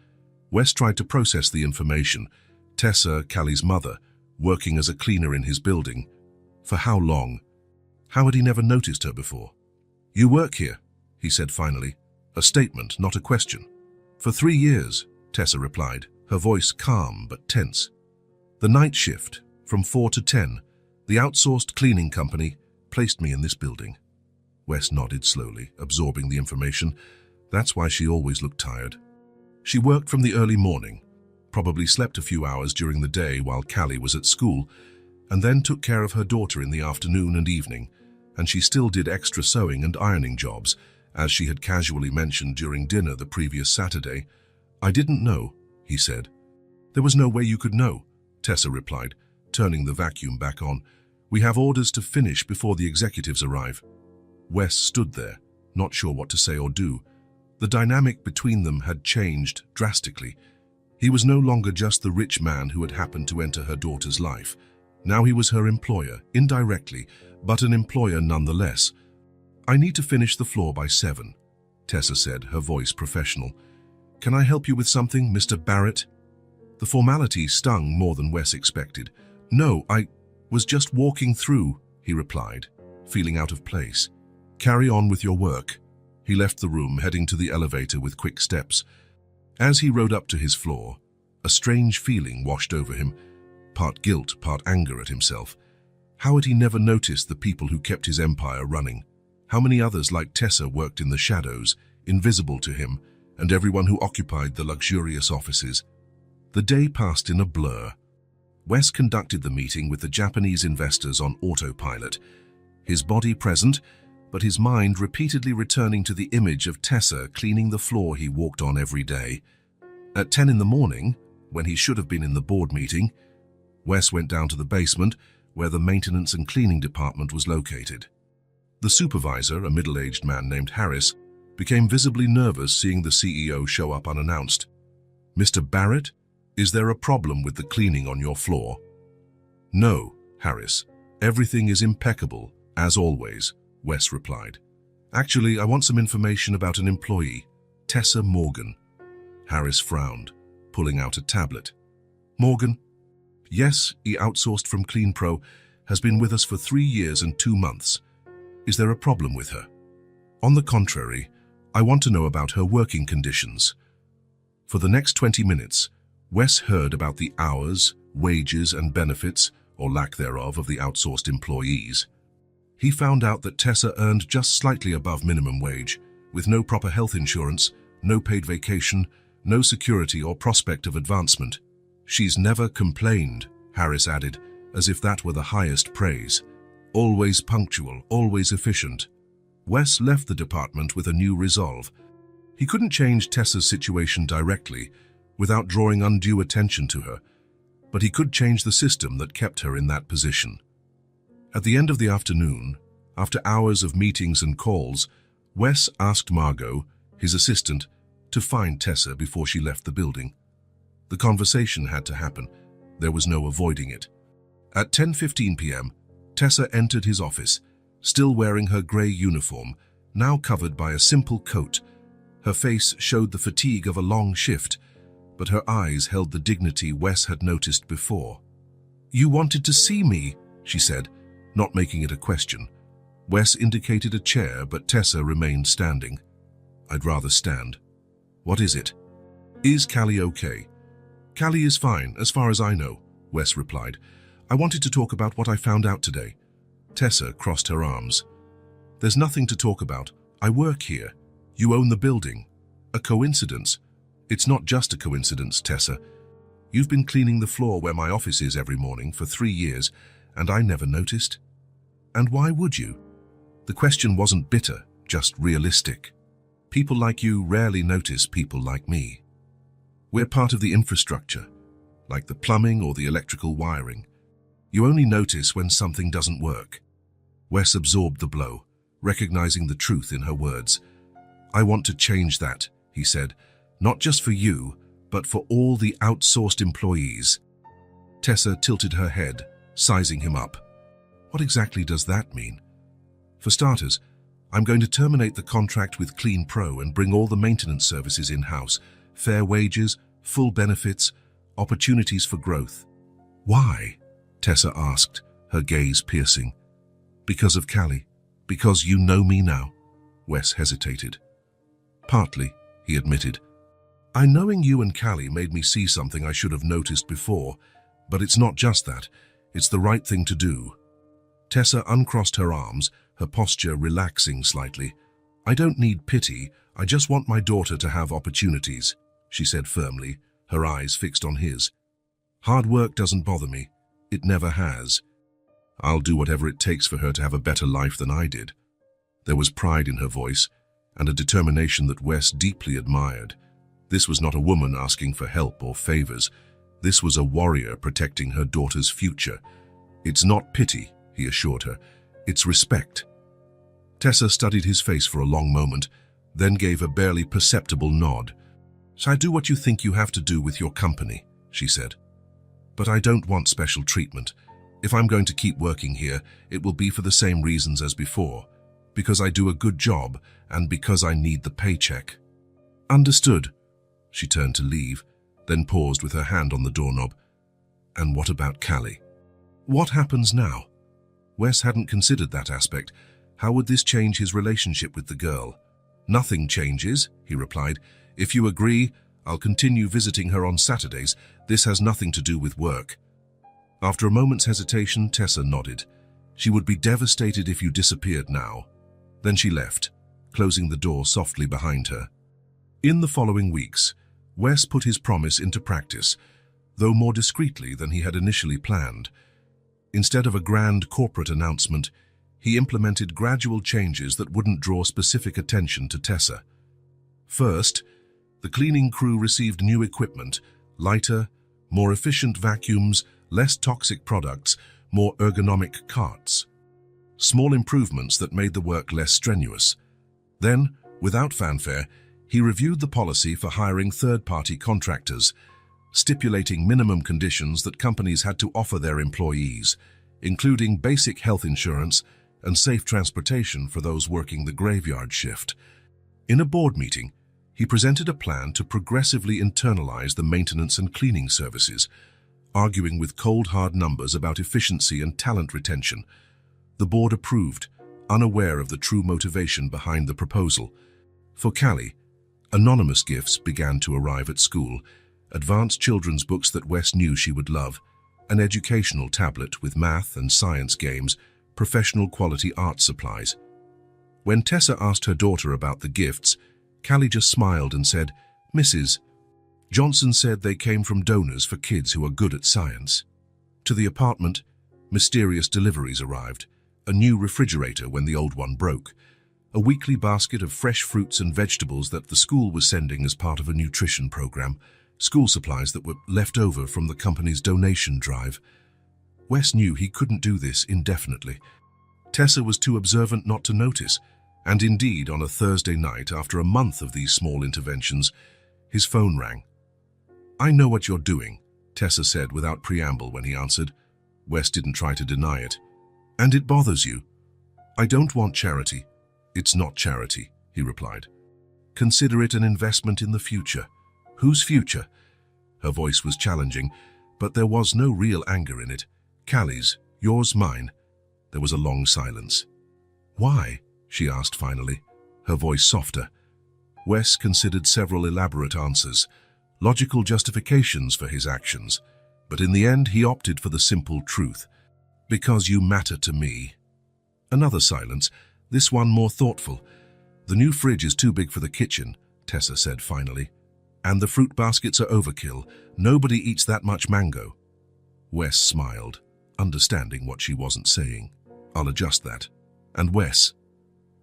Wes tried to process the information. Tessa, Callie's mother, working as a cleaner in his building. For how long? How had he never noticed her before? "You work here," he said finally. A statement, not a question. "For 3 years," Tessa replied, her voice calm but tense. "The night shift, from 4 to 10, the outsourced cleaning company placed me in this building." Wes nodded slowly, absorbing the information. That's why she always looked tired. She worked from the early morning, probably slept a few hours during the day while Callie was at school, and then took care of her daughter in the afternoon and evening, and she still did extra sewing and ironing jobs, as she had casually mentioned during dinner the previous Saturday. "I didn't know," he said. "There was no way you could know," Tessa replied, turning the vacuum back on. "We have orders to finish before the executives arrive." Wes stood there, not sure what to say or do. The dynamic between them had changed drastically. He was no longer just the rich man who had happened to enter her daughter's life. Now he was her employer, indirectly, but an employer nonetheless. I need to finish the floor by 7, Tessa said, her voice professional. Can I help you with something, Mr. Barrett? The formality stung more than Wes expected. No, I was just walking through, he replied, feeling out of place. Carry on with your work. He left the room, heading to the elevator with quick steps. As he rode up to his floor, a strange feeling washed over him, part guilt, part anger at himself. How had he never noticed the people who kept his empire running? How many others like Tessa worked in the shadows, invisible to him, and everyone who occupied the luxurious offices? The day passed in a blur. Wes conducted the meeting with the Japanese investors on autopilot, his body present, but his mind repeatedly returning to the image of Tessa cleaning the floor he walked on every day. At 10 in the morning, when he should have been in the board meeting, Wes went down to the basement, where the maintenance and cleaning department was located. The supervisor, a middle-aged man named Harris, became visibly nervous seeing the CEO show up unannounced. Mr. Barrett, is there a problem with the cleaning on your floor? No, Harris. Everything is impeccable, as always, Wes replied. Actually, I want some information about an employee, Tessa Morgan. Harris frowned, pulling out a tablet. Morgan? Yes, he outsourced from CleanPro, has been with us for 3 years and 2 months. Is there a problem with her? On the contrary, I want to know about her working conditions. For the next 20 minutes, Wes heard about the hours, wages and benefits, or lack thereof, of the outsourced employees. He found out that Tessa earned just slightly above minimum wage, with no proper health insurance, no paid vacation, no security or prospect of advancement. She's never complained, Harris added, as if that were the highest praise. Always punctual, always efficient. Wes left the department with a new resolve. He couldn't change Tessa's situation directly, without drawing undue attention to her, but he could change the system that kept her in that position. At the end of the afternoon, after hours of meetings and calls, Wes asked Margot, his assistant, to find Tessa before she left the building. The conversation had to happen. There was no avoiding it. At 10:15 p.m., Tessa entered his office, still wearing her grey uniform, now covered by a simple coat. Her face showed the fatigue of a long shift, but her eyes held the dignity Wes had noticed before. "You wanted to see me," she said, not making it a question. Wes indicated a chair, but Tessa remained standing. "I'd rather stand." "What is it?" "Is Callie okay?" "Callie is fine, as far as I know," Wes replied. "I wanted to talk about what I found out today." Tessa crossed her arms. "There's nothing to talk about. I work here. You own the building. A coincidence? It's not just a coincidence, Tessa. You've been cleaning the floor where my office is every morning for 3 years, and I never noticed. And why would you?" The question wasn't bitter, just realistic. People like you rarely notice people like me. We're part of the infrastructure, like the plumbing or the electrical wiring. You only notice when something doesn't work. Wes absorbed the blow, recognizing the truth in her words. "I want to change that," he said, "not just for you, but for all the outsourced employees." Tessa tilted her head, sizing him up. "What exactly does that mean?" "For starters, I'm going to terminate the contract with CleanPro and bring all the maintenance services in-house, fair wages, full benefits, opportunities for growth." "Why?" Tessa asked, her gaze piercing. "Because of Callie. Because you know me now." Wes hesitated. "Partly," he admitted. Knowing you and Callie made me see something I should have noticed before, but it's not just that. It's the right thing to do." Tessa uncrossed her arms, her posture relaxing slightly. "I don't need pity. I just want my daughter to have opportunities," she said firmly, her eyes fixed on his. "Hard work doesn't bother me. It never has. I'll do whatever it takes for her to have a better life than I did." There was pride in her voice, and a determination that Wes deeply admired. This was not a woman asking for help or favors. This was a warrior protecting her daughter's future. "It's not pity," he assured her. "It's respect." Tessa studied his face for a long moment, then gave a barely perceptible nod. "So I do what you think you have to do with your company," she said. "But I don't want special treatment. If I'm going to keep working here, it will be for the same reasons as before. because I do a good job and because I need the paycheck. Understood. She turned to leave, then paused with her hand on the doorknob. And what about Callie? What happens now? Wes hadn't considered that aspect. How would this change his relationship with the girl? Nothing changes, he replied. If you agree, I'll continue visiting her on Saturdays. This has nothing to do with work. After a moment's hesitation, Tessa nodded. She would be devastated if you disappeared now. Then she left, closing the door softly behind her. In the following weeks, Wes put his promise into practice, though more discreetly than he had initially planned. Instead of a grand corporate announcement, he implemented gradual changes that wouldn't draw specific attention to Tessa. First, the cleaning crew received new equipment, lighter, more efficient vacuums, less toxic products, more ergonomic carts. Small improvements that made the work less strenuous. Then, without fanfare, he reviewed the policy for hiring third-party contractors, stipulating minimum conditions that companies had to offer their employees, including basic health insurance and safe transportation for those working the graveyard shift. In a board meeting, he presented a plan to progressively internalize the maintenance and cleaning services, arguing with cold hard numbers about efficiency and talent retention. The board approved, unaware of the true motivation behind the proposal. For Callie, anonymous gifts began to arrive at school, advanced children's books that Wes knew she would love, an educational tablet with math and science games, professional quality art supplies. When Tessa asked her daughter about the gifts, Callie just smiled and said, "Mrs. Johnson said they came from donors for kids who are good at science." To the apartment, mysterious deliveries arrived, a new refrigerator when the old one broke, a weekly basket of fresh fruits and vegetables that the school was sending as part of a nutrition program, school supplies that were left over from the company's donation drive. Wes knew he couldn't do this indefinitely. Tessa was too observant not to notice, and indeed on a Thursday night, after a month of these small interventions, his phone rang. "I know what you're doing," Tessa said without preamble when he answered. Wes didn't try to deny it. "And it bothers you." "I don't want charity." "It's not charity," he replied. "Consider it an investment in the future." "Whose future?" Her voice was challenging, but there was no real anger in it. "Callie's, yours, mine." There was a long silence. "Why?" she asked finally, her voice softer. Wes considered several elaborate answers, logical justifications for his actions, but in the end he opted for the simple truth. "Because you matter to me." Another silence, this one more thoughtful. "The new fridge is too big for the kitchen," Tessa said finally. "And the fruit baskets are overkill. Nobody eats that much mango." Wes smiled, understanding what she wasn't saying. "I'll adjust that. And Wes,"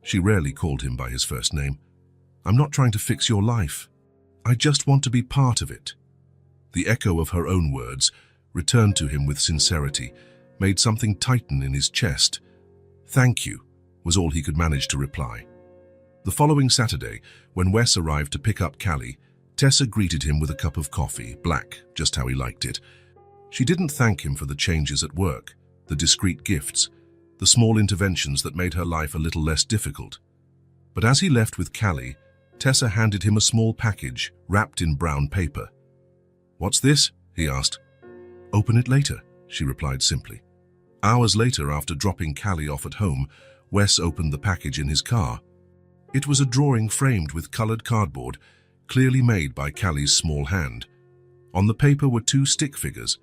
she rarely called him by his first name, "I'm not trying to fix your life. I just want to be part of it." The echo of her own words returned to him with sincerity, made something tighten in his chest. "Thank you," was all he could manage to reply. The following Saturday, when Wes arrived to pick up Callie, Tessa greeted him with a cup of coffee, black, just how he liked it. She didn't thank him for the changes at work, the discreet gifts, the small interventions that made her life a little less difficult. But as he left with Callie, Tessa handed him a small package wrapped in brown paper. "What's this?" he asked. "Open it later," she replied simply. Hours later, after dropping Callie off at home, Wes opened the package in his car. It was a drawing framed with colored cardboard, clearly made by Callie's small hand. On the paper were two stick figures,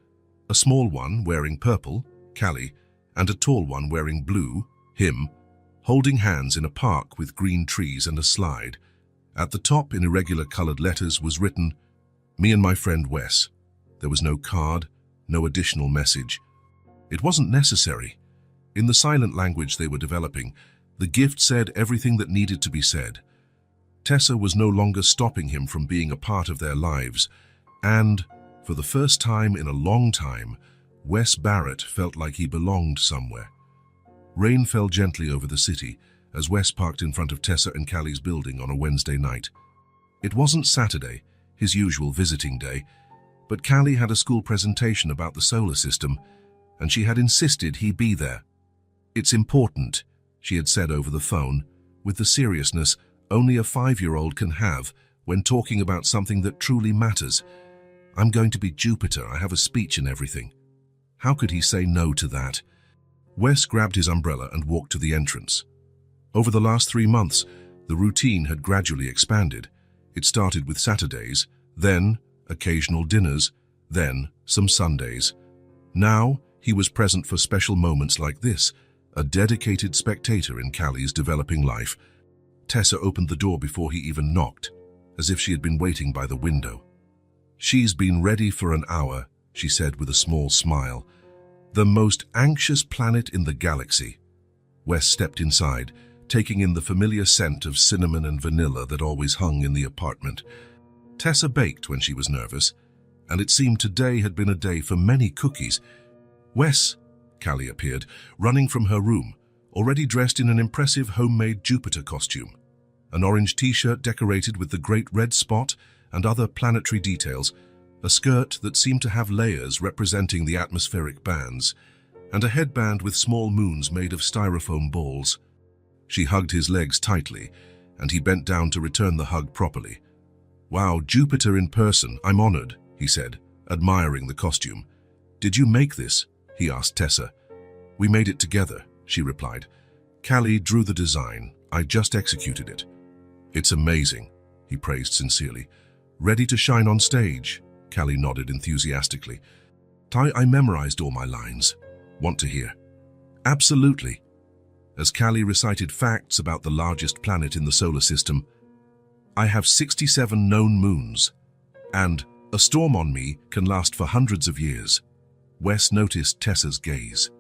a small one wearing purple, Callie, and a tall one wearing blue, him, holding hands in a park with green trees and a slide. At the top, in irregular colored letters, was written, "Me and my friend Wes." There was no card, no additional message. It wasn't necessary. In the silent language they were developing, the gift said everything that needed to be said. Tessa was no longer stopping him from being a part of their lives, and, for the first time in a long time, Wes Barrett felt like he belonged somewhere. Rain fell gently over the city as Wes parked in front of Tessa and Callie's building on a Wednesday night. It wasn't Saturday, his usual visiting day, but Callie had a school presentation about the solar system, and she had insisted he be there. "It's important," she had said over the phone, with the seriousness only a 5-year-old can have when talking about something that truly matters. I'm going to be Jupiter. I have a speech and everything. How could he say no to that? Wes grabbed his umbrella and walked to the entrance. Over the last 3 months, the routine had gradually expanded. It started with Saturdays, then occasional dinners, then some Sundays. Now, he was present for special moments like this, a dedicated spectator in Callie's developing life. Tessa opened the door before he even knocked, as if she had been waiting by the window. "She's been ready for an hour," she said with a small smile. "The most anxious planet in the galaxy." Wes stepped inside, taking in the familiar scent of cinnamon and vanilla that always hung in the apartment. Tessa baked when she was nervous, and it seemed today had been a day for many cookies. "Wes," Callie appeared, running from her room, already dressed in an impressive homemade Jupiter costume. An orange t-shirt decorated with the great red spot and other planetary details, a skirt that seemed to have layers representing the atmospheric bands, and a headband with small moons made of styrofoam balls. She hugged his legs tightly, and he bent down to return the hug properly. "Wow, Jupiter in person, I'm honored," he said, admiring the costume. "Did you make this?" he asked Tessa. "We made it together," she replied. "Callie drew the design. I just executed it." "It's amazing," he praised sincerely. "Ready to shine on stage?" Callie nodded enthusiastically. "I memorized all my lines. Want to hear?" "Absolutely." As Callie recited facts about the largest planet in the solar system, "I have 67 known moons, and a storm on me can last for hundreds of years." Wes noticed Tessa's gaze.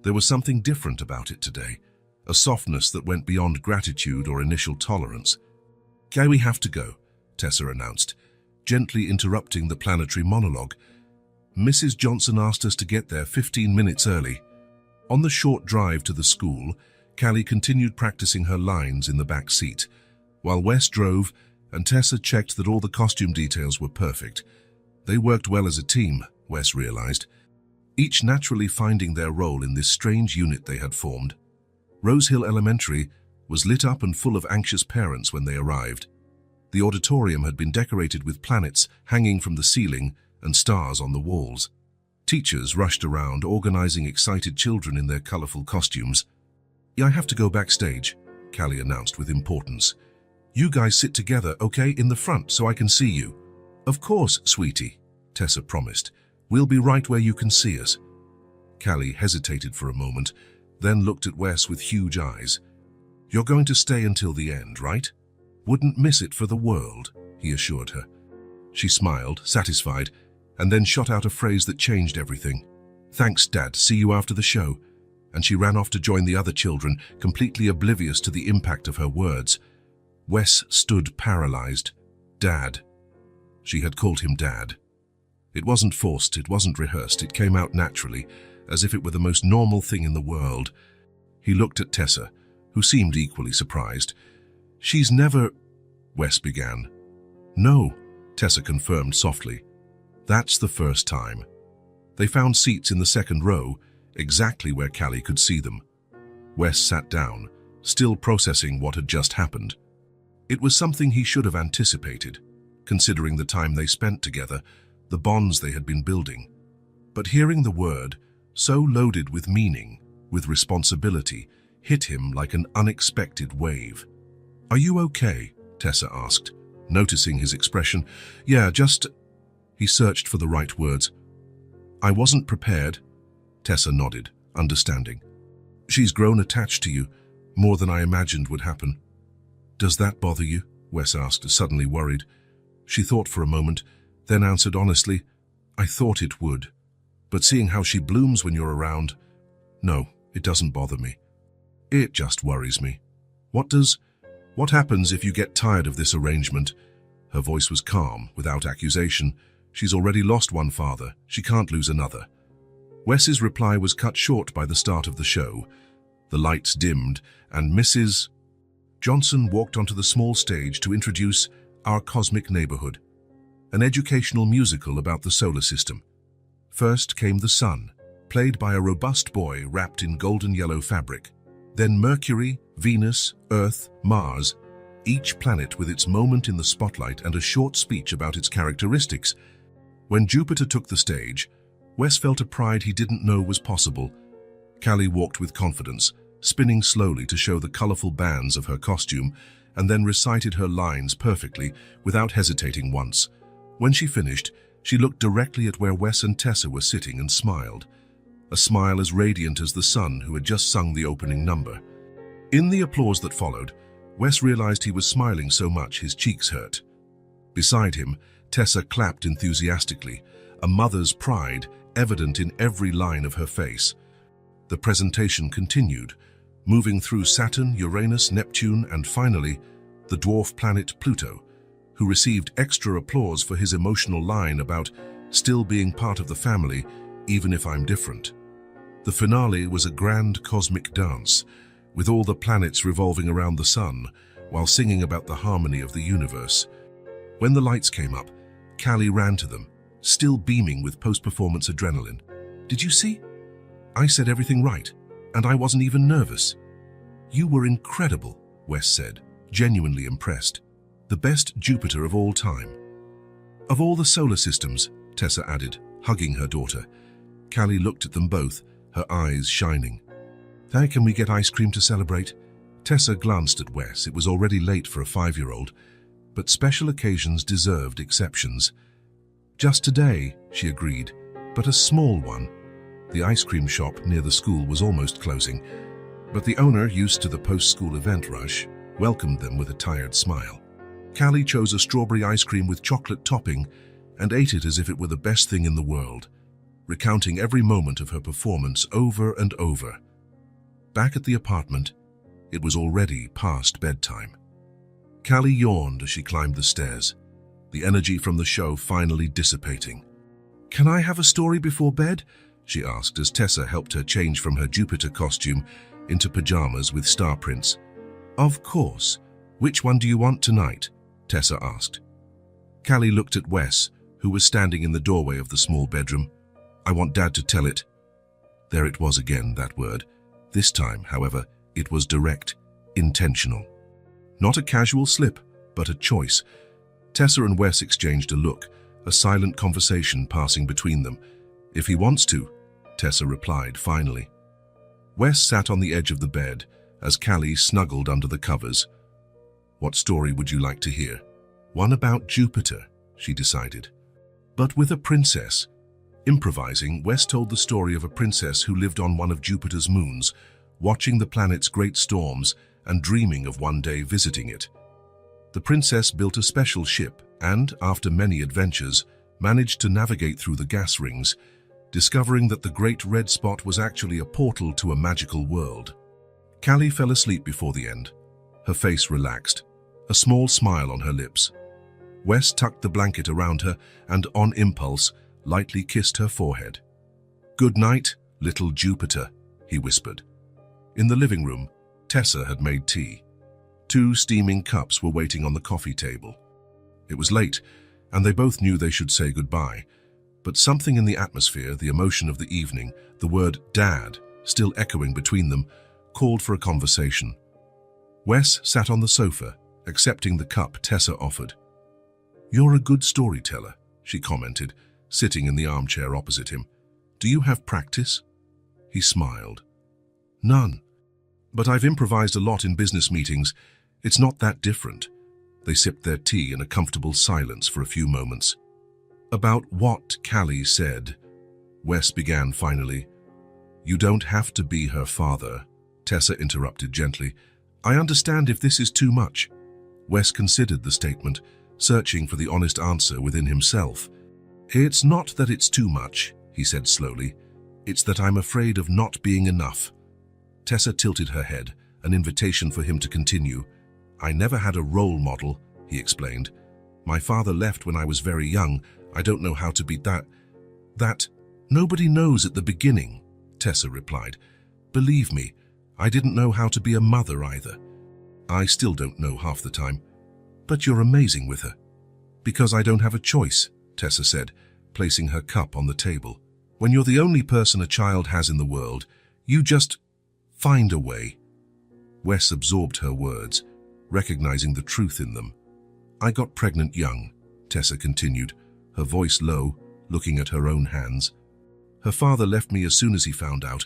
There was something different about it today, a softness that went beyond gratitude or initial tolerance. "Okay, we have to go," Tessa announced, gently interrupting the planetary monologue. "Mrs. Johnson asked us to get there 15 minutes early." On the short drive to the school, Callie continued practicing her lines in the back seat, while Wes drove and Tessa checked that all the costume details were perfect. They worked well as a team, Wes realized, each naturally finding their role in this strange unit they had formed. Rose Hill Elementary was lit up and full of anxious parents when they arrived. The auditorium had been decorated with planets hanging from the ceiling and stars on the walls. Teachers rushed around, organizing excited children in their colorful costumes. "I have to go backstage," Callie announced with importance. "You guys sit together, okay, in the front so I can see you." "Of course, sweetie," Tessa promised. "We'll be right where you can see us." Callie hesitated for a moment, then looked at Wes with huge eyes. "You're going to stay until the end, right?" "Wouldn't miss it for the world," he assured her. She smiled, satisfied, and then shot out a phrase that changed everything. "Thanks, Dad. See you after the show." And she ran off to join the other children, completely oblivious to the impact of her words. Wes stood paralyzed. Dad. She had called him Dad. It wasn't forced, it wasn't rehearsed, it came out naturally, as if it were the most normal thing in the world. He looked at Tessa, who seemed equally surprised. "She's never—" Wes began. "No," Tessa confirmed softly. "That's the first time." They found seats in the second row, exactly where Callie could see them. Wes sat down, still processing what had just happened. It was something he should have anticipated, considering the time they spent together, the bonds they had been building. But hearing the word, so loaded with meaning, with responsibility, hit him like an unexpected wave. "Are you okay?" Tessa asked, noticing his expression. "Yeah, just—" He searched for the right words. "I wasn't prepared." Tessa nodded, understanding. "She's grown attached to you, more than I imagined would happen." "Does that bother you?" Wes asked, suddenly worried. She thought for a moment, then answered honestly, "I thought it would. But seeing how she blooms when you're around, no, it doesn't bother me. It just worries me. What happens if you get tired of this arrangement?" Her voice was calm, without accusation. "She's already lost one father. She can't lose another." Wes's reply was cut short by the start of the show. The lights dimmed, and Mrs. Johnson walked onto the small stage to introduce Our Cosmic Neighborhood, an educational musical about the solar system. First came the sun, played by a robust boy wrapped in golden yellow fabric. Then Mercury, Venus, Earth, Mars, each planet with its moment in the spotlight and a short speech about its characteristics. When Jupiter took the stage, Wes felt a pride he didn't know was possible. Callie walked with confidence, spinning slowly to show the colorful bands of her costume, and then recited her lines perfectly without hesitating once. When she finished, she looked directly at where Wes and Tessa were sitting and smiled, a smile as radiant as the sun who had just sung the opening number. In the applause that followed, Wes realized he was smiling so much his cheeks hurt. Beside him, Tessa clapped enthusiastically, a mother's pride evident in every line of her face. The presentation continued, moving through Saturn, Uranus, Neptune, and finally, the dwarf planet Pluto, who received extra applause for his emotional line about still being part of the family, even if I'm different. The finale was a grand cosmic dance, with all the planets revolving around the sun, while singing about the harmony of the universe. When the lights came up, Callie ran to them, still beaming with post-performance adrenaline. "Did you see? I said everything right, and I wasn't even nervous." "You were incredible," Wes said, genuinely impressed. "The best Jupiter of all time." "Of all the solar systems," Tessa added, hugging her daughter. Callie looked at them both, her eyes shining. "Can we get ice cream to celebrate?" Tessa glanced at Wes. It was already late for a 5-year-old, but special occasions deserved exceptions. "Just today," she agreed, "but a small one." The ice cream shop near the school was almost closing, but the owner, used to the post-school event rush, welcomed them with a tired smile. Callie chose a strawberry ice cream with chocolate topping and ate it as if it were the best thing in the world, recounting every moment of her performance over and over. Back at the apartment, it was already past bedtime. Callie yawned as she climbed the stairs, the energy from the show finally dissipating. "Can I have a story before bed?" she asked as Tessa helped her change from her Jupiter costume into pajamas with star prints. "Of course. Which one do you want tonight?" Tessa asked. Callie looked at Wes, who was standing in the doorway of the small bedroom. "I want Dad to tell it." There it was again, that word. This time, however, it was direct, intentional. Not a casual slip, but a choice. Tessa and Wes exchanged a look, a silent conversation passing between them. "If he wants to," Tessa replied finally. Wes sat on the edge of the bed as Callie snuggled under the covers. "What story would you like to hear?" "One about Jupiter," she decided. "But with a princess." Improvising, Wes told the story of a princess who lived on one of Jupiter's moons, watching the planet's great storms and dreaming of one day visiting it. The princess built a special ship and, after many adventures, managed to navigate through the gas rings, discovering that the Great Red Spot was actually a portal to a magical world. Callie fell asleep before the end, her face relaxed, a small smile on her lips. Wes tucked the blanket around her and, on impulse, lightly kissed her forehead. "Good night, little Jupiter," he whispered. In the living room, Tessa had made tea. 2 steaming cups were waiting on the coffee table. It was late, and they both knew they should say goodbye, but something in the atmosphere, the emotion of the evening, the word "Dad" still echoing between them, called for a conversation. Wes sat on the sofa, accepting the cup Tessa offered. "You're a good storyteller," she commented, sitting in the armchair opposite him. "Do you have practice?" He smiled. "None. But I've improvised a lot in business meetings. It's not that different." They sipped their tea in a comfortable silence for a few moments. "About what Callie said," Wes began finally. "You don't have to be her father," Tessa interrupted gently. "I understand if this is too much." Wes considered the statement, searching for the honest answer within himself. "It's not that it's too much," he said slowly. "It's that I'm afraid of not being enough." Tessa tilted her head, an invitation for him to continue. "I never had a role model," he explained. "My father left when I was very young. I don't know how to be that. Nobody knows at the beginning," Tessa replied. "Believe me, I didn't know how to be a mother either. I still don't know half the time. But you're amazing with her." "Because I don't have a choice," Tessa said, placing her cup on the table. "When you're the only person a child has in the world, you just find a way." Wes absorbed her words, recognizing the truth in them. "I got pregnant young," Tessa continued, her voice low, looking at her own hands. "Her father left me as soon as he found out.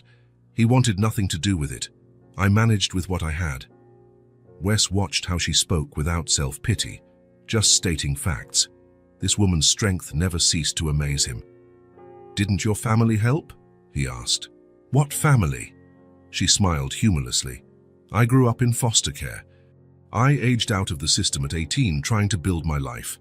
He wanted nothing to do with it. I managed with what I had." Wes watched how she spoke without self-pity, just stating facts. This woman's strength never ceased to amaze him. "Didn't your family help?" he asked. "What family?" She smiled humorlessly. "I grew up in foster care. I aged out of the system at 18, trying to build my life.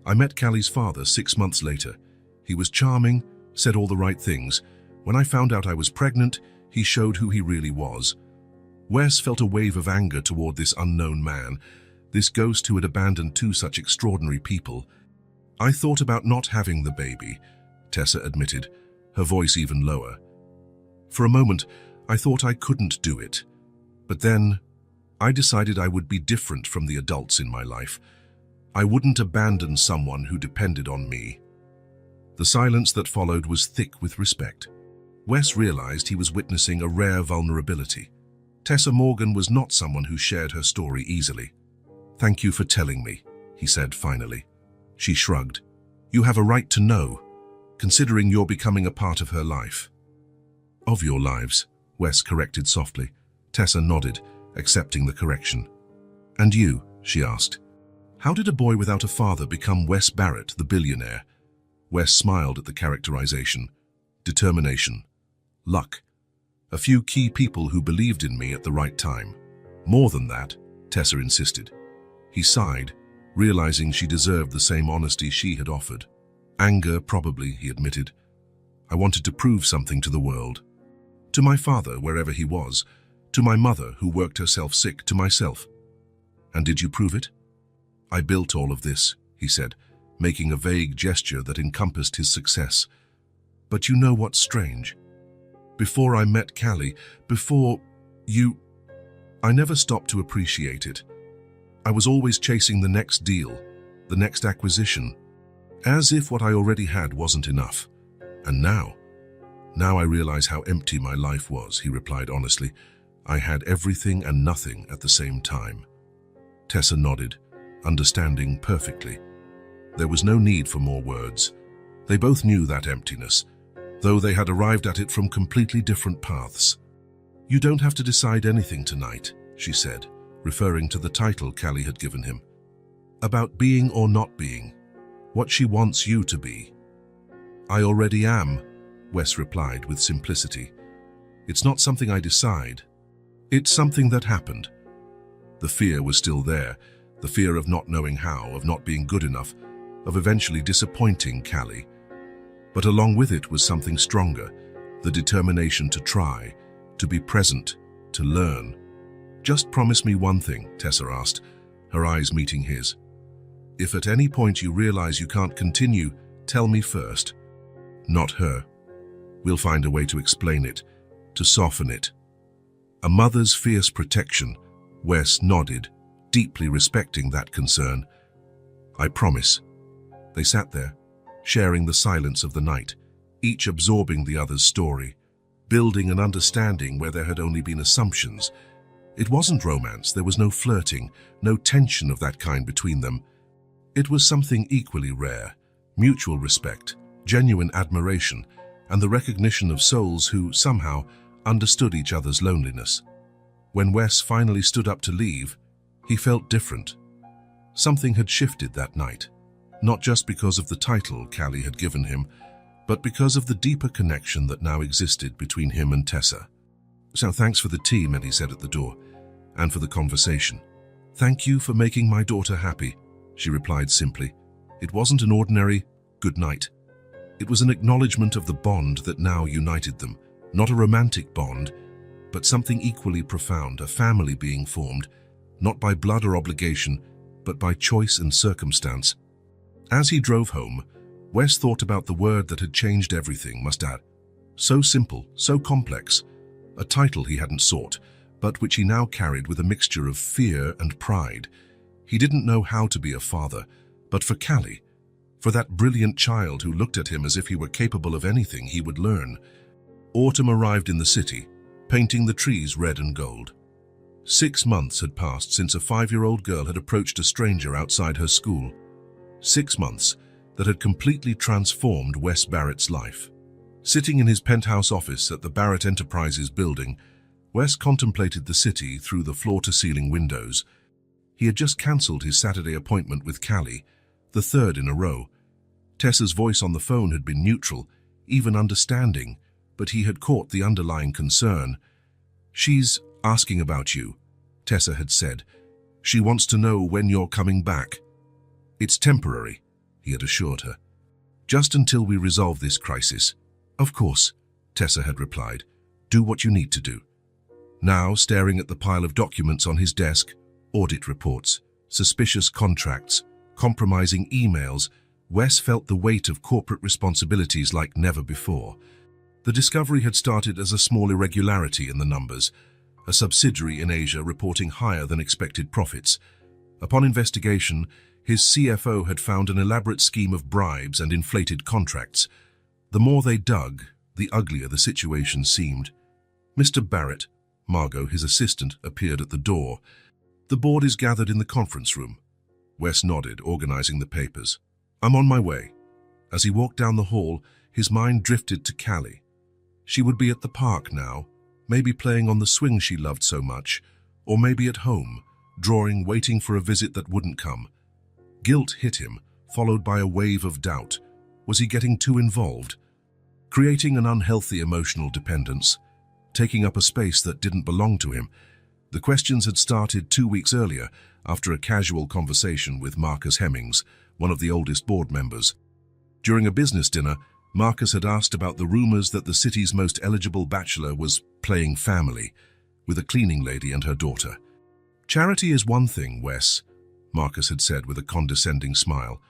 I met Callie's father 6 months later. He was charming, said all the right things. When I found out I was pregnant, he showed who he really was." Wes felt a wave of anger toward this unknown man, this ghost who had abandoned two such extraordinary people. "I thought about not having the baby," Tessa admitted, her voice even lower. "For a moment, I thought I couldn't do it. But then, I decided I would be different from the adults in my life. I wouldn't abandon someone who depended on me." The silence that followed was thick with respect. Wes realized he was witnessing a rare vulnerability. Tessa Morgan was not someone who shared her story easily. "Thank you for telling me," he said finally. She shrugged. "You have a right to know, considering you're becoming a part of her life." "Of your lives," Wes corrected softly. Tessa nodded, accepting the correction. "And you?" she asked. "How did a boy without a father become Wes Barrett, the billionaire?" Wes smiled at the characterization. "Determination. Luck. A few key people who believed in me at the right time. More than that," Tessa insisted. He sighed, realizing she deserved the same honesty she had offered. "Anger, probably," he admitted. "I wanted to prove something to the world. To my father, wherever he was. To my mother, who worked herself sick. To myself." "And did you prove it?" "I built all of this," he said, making a vague gesture that encompassed his success. "But you know what's strange? Before I met Callie, before you, I never stopped to appreciate it. I was always chasing the next deal, the next acquisition, as if what I already had wasn't enough. And now I realize how empty my life was," he replied honestly. "I had everything and nothing at the same time." Tessa nodded, understanding perfectly. There was no need for more words. They both knew that emptiness, though they had arrived at it from completely different paths. "You don't have to decide anything tonight," she said, referring to the title Callie had given him. "About being or not being, what she wants you to be." "I already am," Wes replied with simplicity. "It's not something I decide. It's something that happened." The fear was still there, the fear of not knowing how, of not being good enough, of eventually disappointing Callie. But along with it was something stronger, the determination to try, to be present, to learn. "Just promise me one thing," Tessa asked, her eyes meeting his. "If at any point you realize you can't continue, tell me first." "Not her. We'll find a way to explain it, to soften it." A mother's fierce protection, Wes nodded, deeply respecting that concern. "I promise." They sat there, sharing the silence of the night, each absorbing the other's story, building an understanding where there had only been assumptions. It wasn't romance, there was no flirting, no tension of that kind between them. It was something equally rare, mutual respect, genuine admiration, and the recognition of souls who, somehow, understood each other's loneliness. When Wes finally stood up to leave, he felt different. Something had shifted that night, not just because of the title Callie had given him, but because of the deeper connection that now existed between him and Tessa. "So thanks for the tea," Maddie said at the door, "and for the conversation." "Thank you for making my daughter happy," she replied simply. It wasn't an ordinary good night. It was an acknowledgement of the bond that now united them, not a romantic bond, but something equally profound, a family being formed, not by blood or obligation, but by choice and circumstance. As he drove home, Wes thought about the word that had changed everything, mustad. So simple, so complex, a title he hadn't sought, but which he now carried with a mixture of fear and pride. He didn't know how to be a father, but for Callie, for that brilliant child who looked at him as if he were capable of anything, he would learn. Autumn arrived in the city, painting the trees red and gold. 6 months had passed since a 5-year-old girl had approached a stranger outside her school. 6 months that had completely transformed Wes Barrett's life. Sitting in his penthouse office at the Barrett Enterprises building, Wes contemplated the city through the floor-to-ceiling windows. He had just cancelled his Saturday appointment with Callie, the third in a row. Tessa's voice on the phone had been neutral, even understanding, but he had caught the underlying concern. "She's asking about you," Tessa had said. "She wants to know when you're coming back." "It's temporary," he had assured her. "Just until we resolve this crisis." "Of course," Tessa had replied. "Do what you need to do." Now, staring at the pile of documents on his desk, audit reports, suspicious contracts, compromising emails, Wes felt the weight of corporate responsibilities like never before. The discovery had started as a small irregularity in the numbers, a subsidiary in Asia reporting higher than expected profits. Upon investigation, his CFO had found an elaborate scheme of bribes and inflated contracts. The more they dug, the uglier the situation seemed. Mr. Barrett, Margot, his assistant, appeared at the door. "The board is gathered in the conference room." Wes nodded, organizing the papers. "I'm on my way." As he walked down the hall, his mind drifted to Callie. She would be at the park now, maybe playing on the swing she loved so much, or maybe at home, drawing, waiting for a visit that wouldn't come. Guilt hit him, followed by a wave of doubt. Was he getting too involved? Creating an unhealthy emotional dependence, taking up a space that didn't belong to him. The questions had started 2 weeks earlier, after a casual conversation with Marcus Hemmings, one of the oldest board members. During a business dinner, Marcus had asked about the rumors that the city's most eligible bachelor was playing family, with a cleaning lady and her daughter. "Charity is one thing, Wes," Marcus had said with a condescending smile.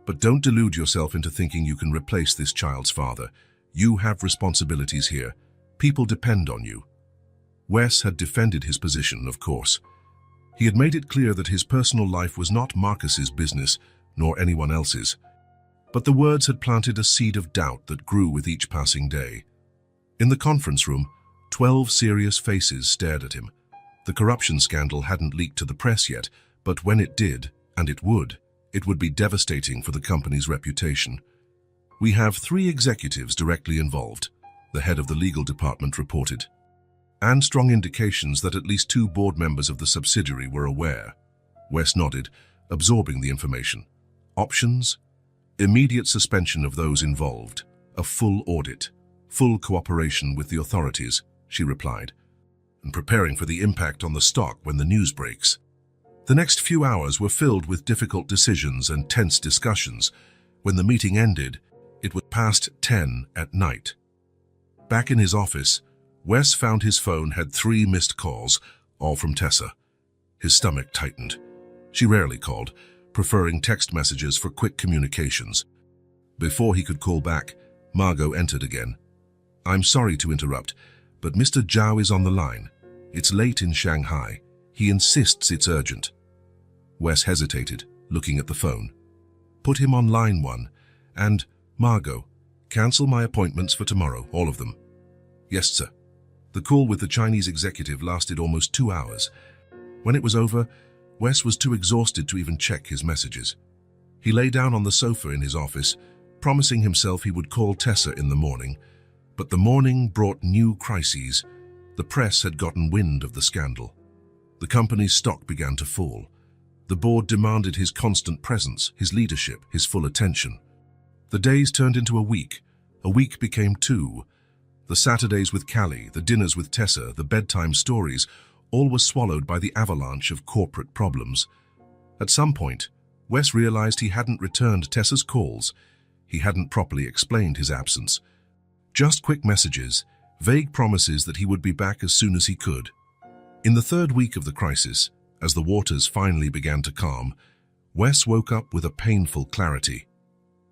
"But don't delude yourself into thinking you can replace this child's father. You have responsibilities here. People depend on you." Wes had defended his position, of course. He had made it clear that his personal life was not Marcus's business, nor anyone else's. But the words had planted a seed of doubt that grew with each passing day. In the conference room, 12 serious faces stared at him. The corruption scandal hadn't leaked to the press yet, but when it did, and it would be devastating for the company's reputation. "We have 3 executives directly involved," the head of the legal department reported, "and strong indications that at least 2 board members of the subsidiary were aware." Wes nodded, absorbing the information. "Options? Immediate suspension of those involved, a full audit, full cooperation with the authorities," she replied, "and preparing for the impact on the stock when the news breaks." The next few hours were filled with difficult decisions and tense discussions. When the meeting ended, it was past 10 at night. Back in his office, Wes found his phone had 3 missed calls, all from Tessa. His stomach tightened. She rarely called, preferring text messages for quick communications. Before he could call back, Margot entered again. "I'm sorry to interrupt, but Mr. Zhao is on the line. It's late in Shanghai. He insists it's urgent." Wes hesitated, looking at the phone. "Put him on line 1, and, Margot, cancel my appointments for tomorrow, all of them." "Yes, sir." The call with the Chinese executive lasted almost 2 hours. When it was over, Wes was too exhausted to even check his messages. He lay down on the sofa in his office, promising himself he would call Tessa in the morning. But the morning brought new crises. The press had gotten wind of the scandal. The company's stock began to fall. The board demanded his constant presence, his leadership, his full attention. The days turned into a week. A week became 2. The Saturdays with Callie, the dinners with Tessa, the bedtime stories, all were swallowed by the avalanche of corporate problems. At some point, Wes realized he hadn't returned Tessa's calls. He hadn't properly explained his absence. Just quick messages, vague promises that he would be back as soon as he could. In the 3rd week of the crisis, as the waters finally began to calm, Wes woke up with a painful clarity.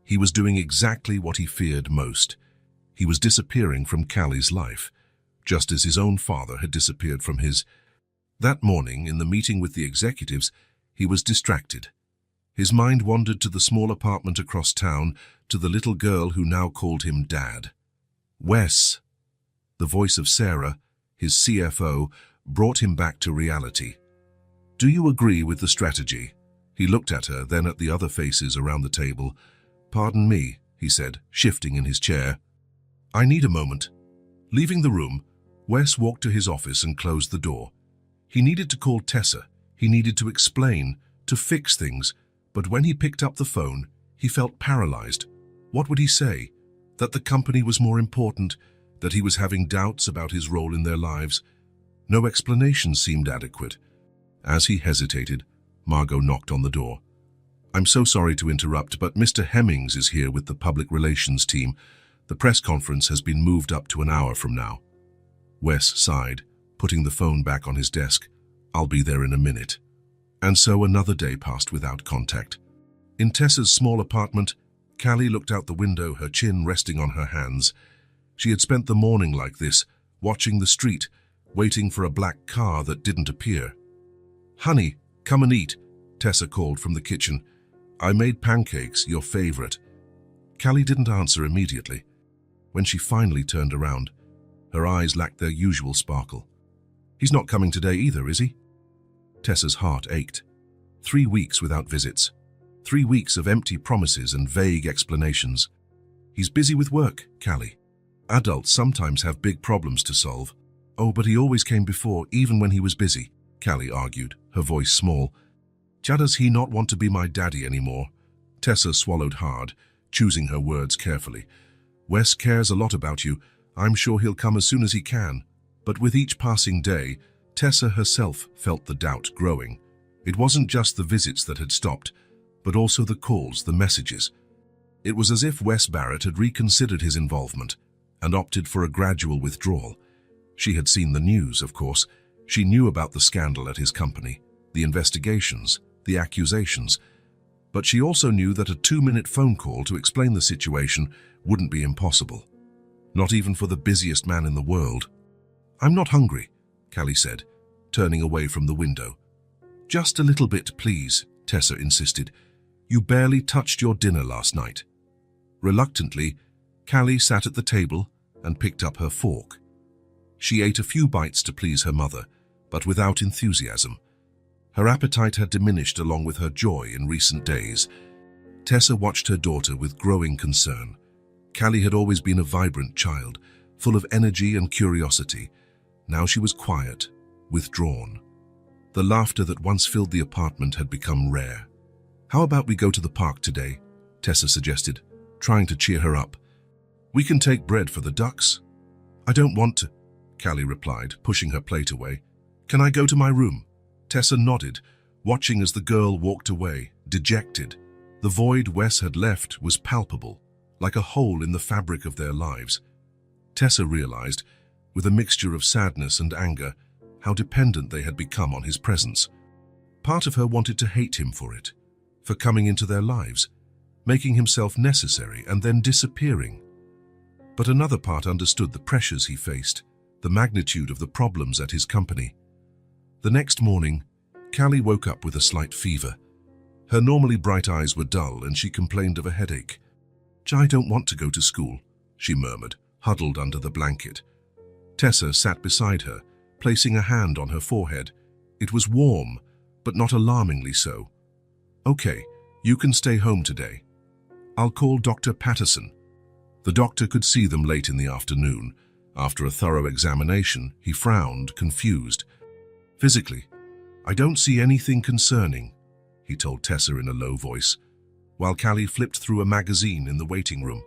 He was doing exactly what he feared most. He was disappearing from Callie's life, just as his own father had disappeared from his. That morning, in the meeting with the executives, he was distracted. His mind wandered to the small apartment across town, to the little girl who now called him Dad. "Wes." The voice of Sarah, his CFO, brought him back to reality. "Do you agree with the strategy?" He looked at her, then at the other faces around the table. "Pardon me," he said, shifting in his chair. "I need a moment." Leaving the room, Wes walked to his office and closed the door. He needed to call Tessa. He needed to explain, to fix things, but when he picked up the phone, he felt paralyzed. What would he say? That the company was more important, that he was having doubts about his role in their lives? No explanation seemed adequate. As he hesitated, Margot knocked on the door. "I'm so sorry to interrupt, but Mr. Hemmings is here with the public relations team. The press conference has been moved up to an hour from now." Wes sighed, putting the phone back on his desk. "I'll be there in a minute." And so another day passed without contact. In Tessa's small apartment, Callie looked out the window, her chin resting on her hands. She had spent the morning like this, watching the street, waiting for a black car that didn't appear. "Honey, come and eat," Tessa called from the kitchen. "I made pancakes, your favorite." Callie didn't answer immediately. When she finally turned around, her eyes lacked their usual sparkle. "He's not coming today either, is he?" Tessa's heart ached. 3 weeks without visits. 3 weeks of empty promises and vague explanations. "He's busy with work, Callie. Adults sometimes have big problems to solve." "Oh, but he always came before, even when he was busy," Callie argued, her voice small. "Does he not want to be my daddy anymore?" Tessa swallowed hard, choosing her words carefully. "Wes cares a lot about you. I'm sure he'll come as soon as he can." But with each passing day, Tessa herself felt the doubt growing. It wasn't just the visits that had stopped, but also the calls, the messages. It was as if Wes Barrett had reconsidered his involvement and opted for a gradual withdrawal. She had seen the news, of course. She knew about the scandal at his company, the investigations, the accusations. But she also knew that a 2-minute phone call to explain the situation wouldn't be impossible. Not even for the busiest man in the world. "I'm not hungry," Callie said, turning away from the window. "Just a little bit, please," Tessa insisted. "You barely touched your dinner last night." Reluctantly, Callie sat at the table and picked up her fork. She ate a few bites to please her mother, but without enthusiasm. Her appetite had diminished along with her joy in recent days. Tessa watched her daughter with growing concern. Callie had always been a vibrant child, full of energy and curiosity. Now she was quiet, withdrawn. The laughter that once filled the apartment had become rare. "How about we go to the park today?" Tessa suggested, trying to cheer her up. "We can take bread for the ducks." "I don't want to," Callie replied, pushing her plate away. "Can I go to my room?" Tessa nodded, watching as the girl walked away, dejected. The void Wes had left was palpable, like a hole in the fabric of their lives. Tessa realized, with a mixture of sadness and anger, how dependent they had become on his presence. Part of her wanted to hate him for it, for coming into their lives, making himself necessary and then disappearing. But another part understood the pressures he faced, the magnitude of the problems at his company. The next morning, Callie woke up with a slight fever. Her normally bright eyes were dull and she complained of a headache. "I don't want to go to school," she murmured, huddled under the blanket. Tessa sat beside her, placing a hand on her forehead. It was warm, but not alarmingly so. "Okay, you can stay home today. I'll call Dr. Patterson." The doctor could see them late in the afternoon. After a thorough examination, he frowned, confused. "Physically, I don't see anything concerning," he told Tessa in a low voice, while Callie flipped through a magazine in the waiting room.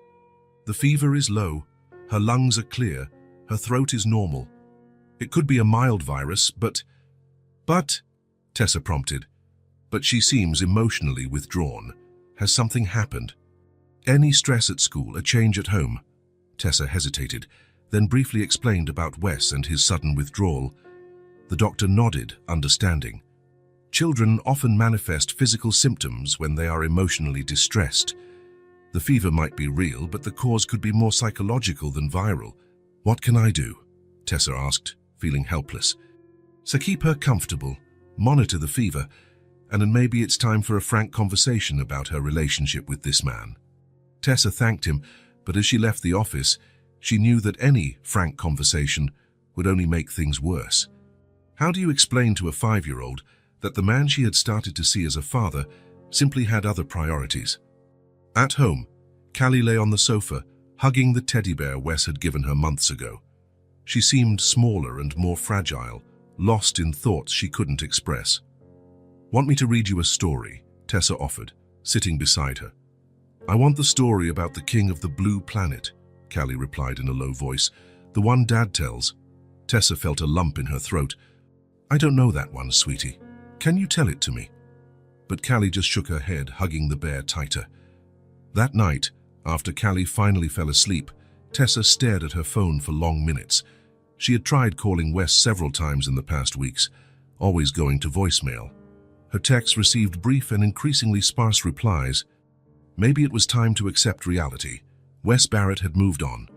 "The fever is low, her lungs are clear, her throat is normal. It could be a mild virus, but, Tessa prompted. "But she seems emotionally withdrawn. Has something happened? Any stress at school, a change at home?" Tessa hesitated, then briefly explained about Wes and his sudden withdrawal. The doctor nodded, understanding. Children often manifest physical symptoms when they are emotionally distressed. The fever might be real, but the cause could be more psychological than viral. "What can I do?" Tessa asked, feeling helpless. "So keep her comfortable, monitor the fever, and then maybe it's time for a frank conversation about her relationship with this man." Tessa thanked him, but as she left the office, she knew that any frank conversation would only make things worse. How do you explain to a 5-year-old that the man she had started to see as a father simply had other priorities? At home, Callie lay on the sofa, hugging the teddy bear Wes had given her months ago. She seemed smaller and more fragile, lost in thoughts she couldn't express. "Want me to read you a story?" Tessa offered, sitting beside her. "I want the story about the king of the blue planet," Callie replied in a low voice. "The one Dad tells." Tessa felt a lump in her throat. "I don't know that one, sweetie. Can you tell it to me?" But Callie just shook her head, hugging the bear tighter. That night, after Callie finally fell asleep, Tessa stared at her phone for long minutes. She had tried calling Wes several times in the past weeks, always going to voicemail. Her texts received brief and increasingly sparse replies. Maybe it was time to accept reality. Wes Barrett had moved on.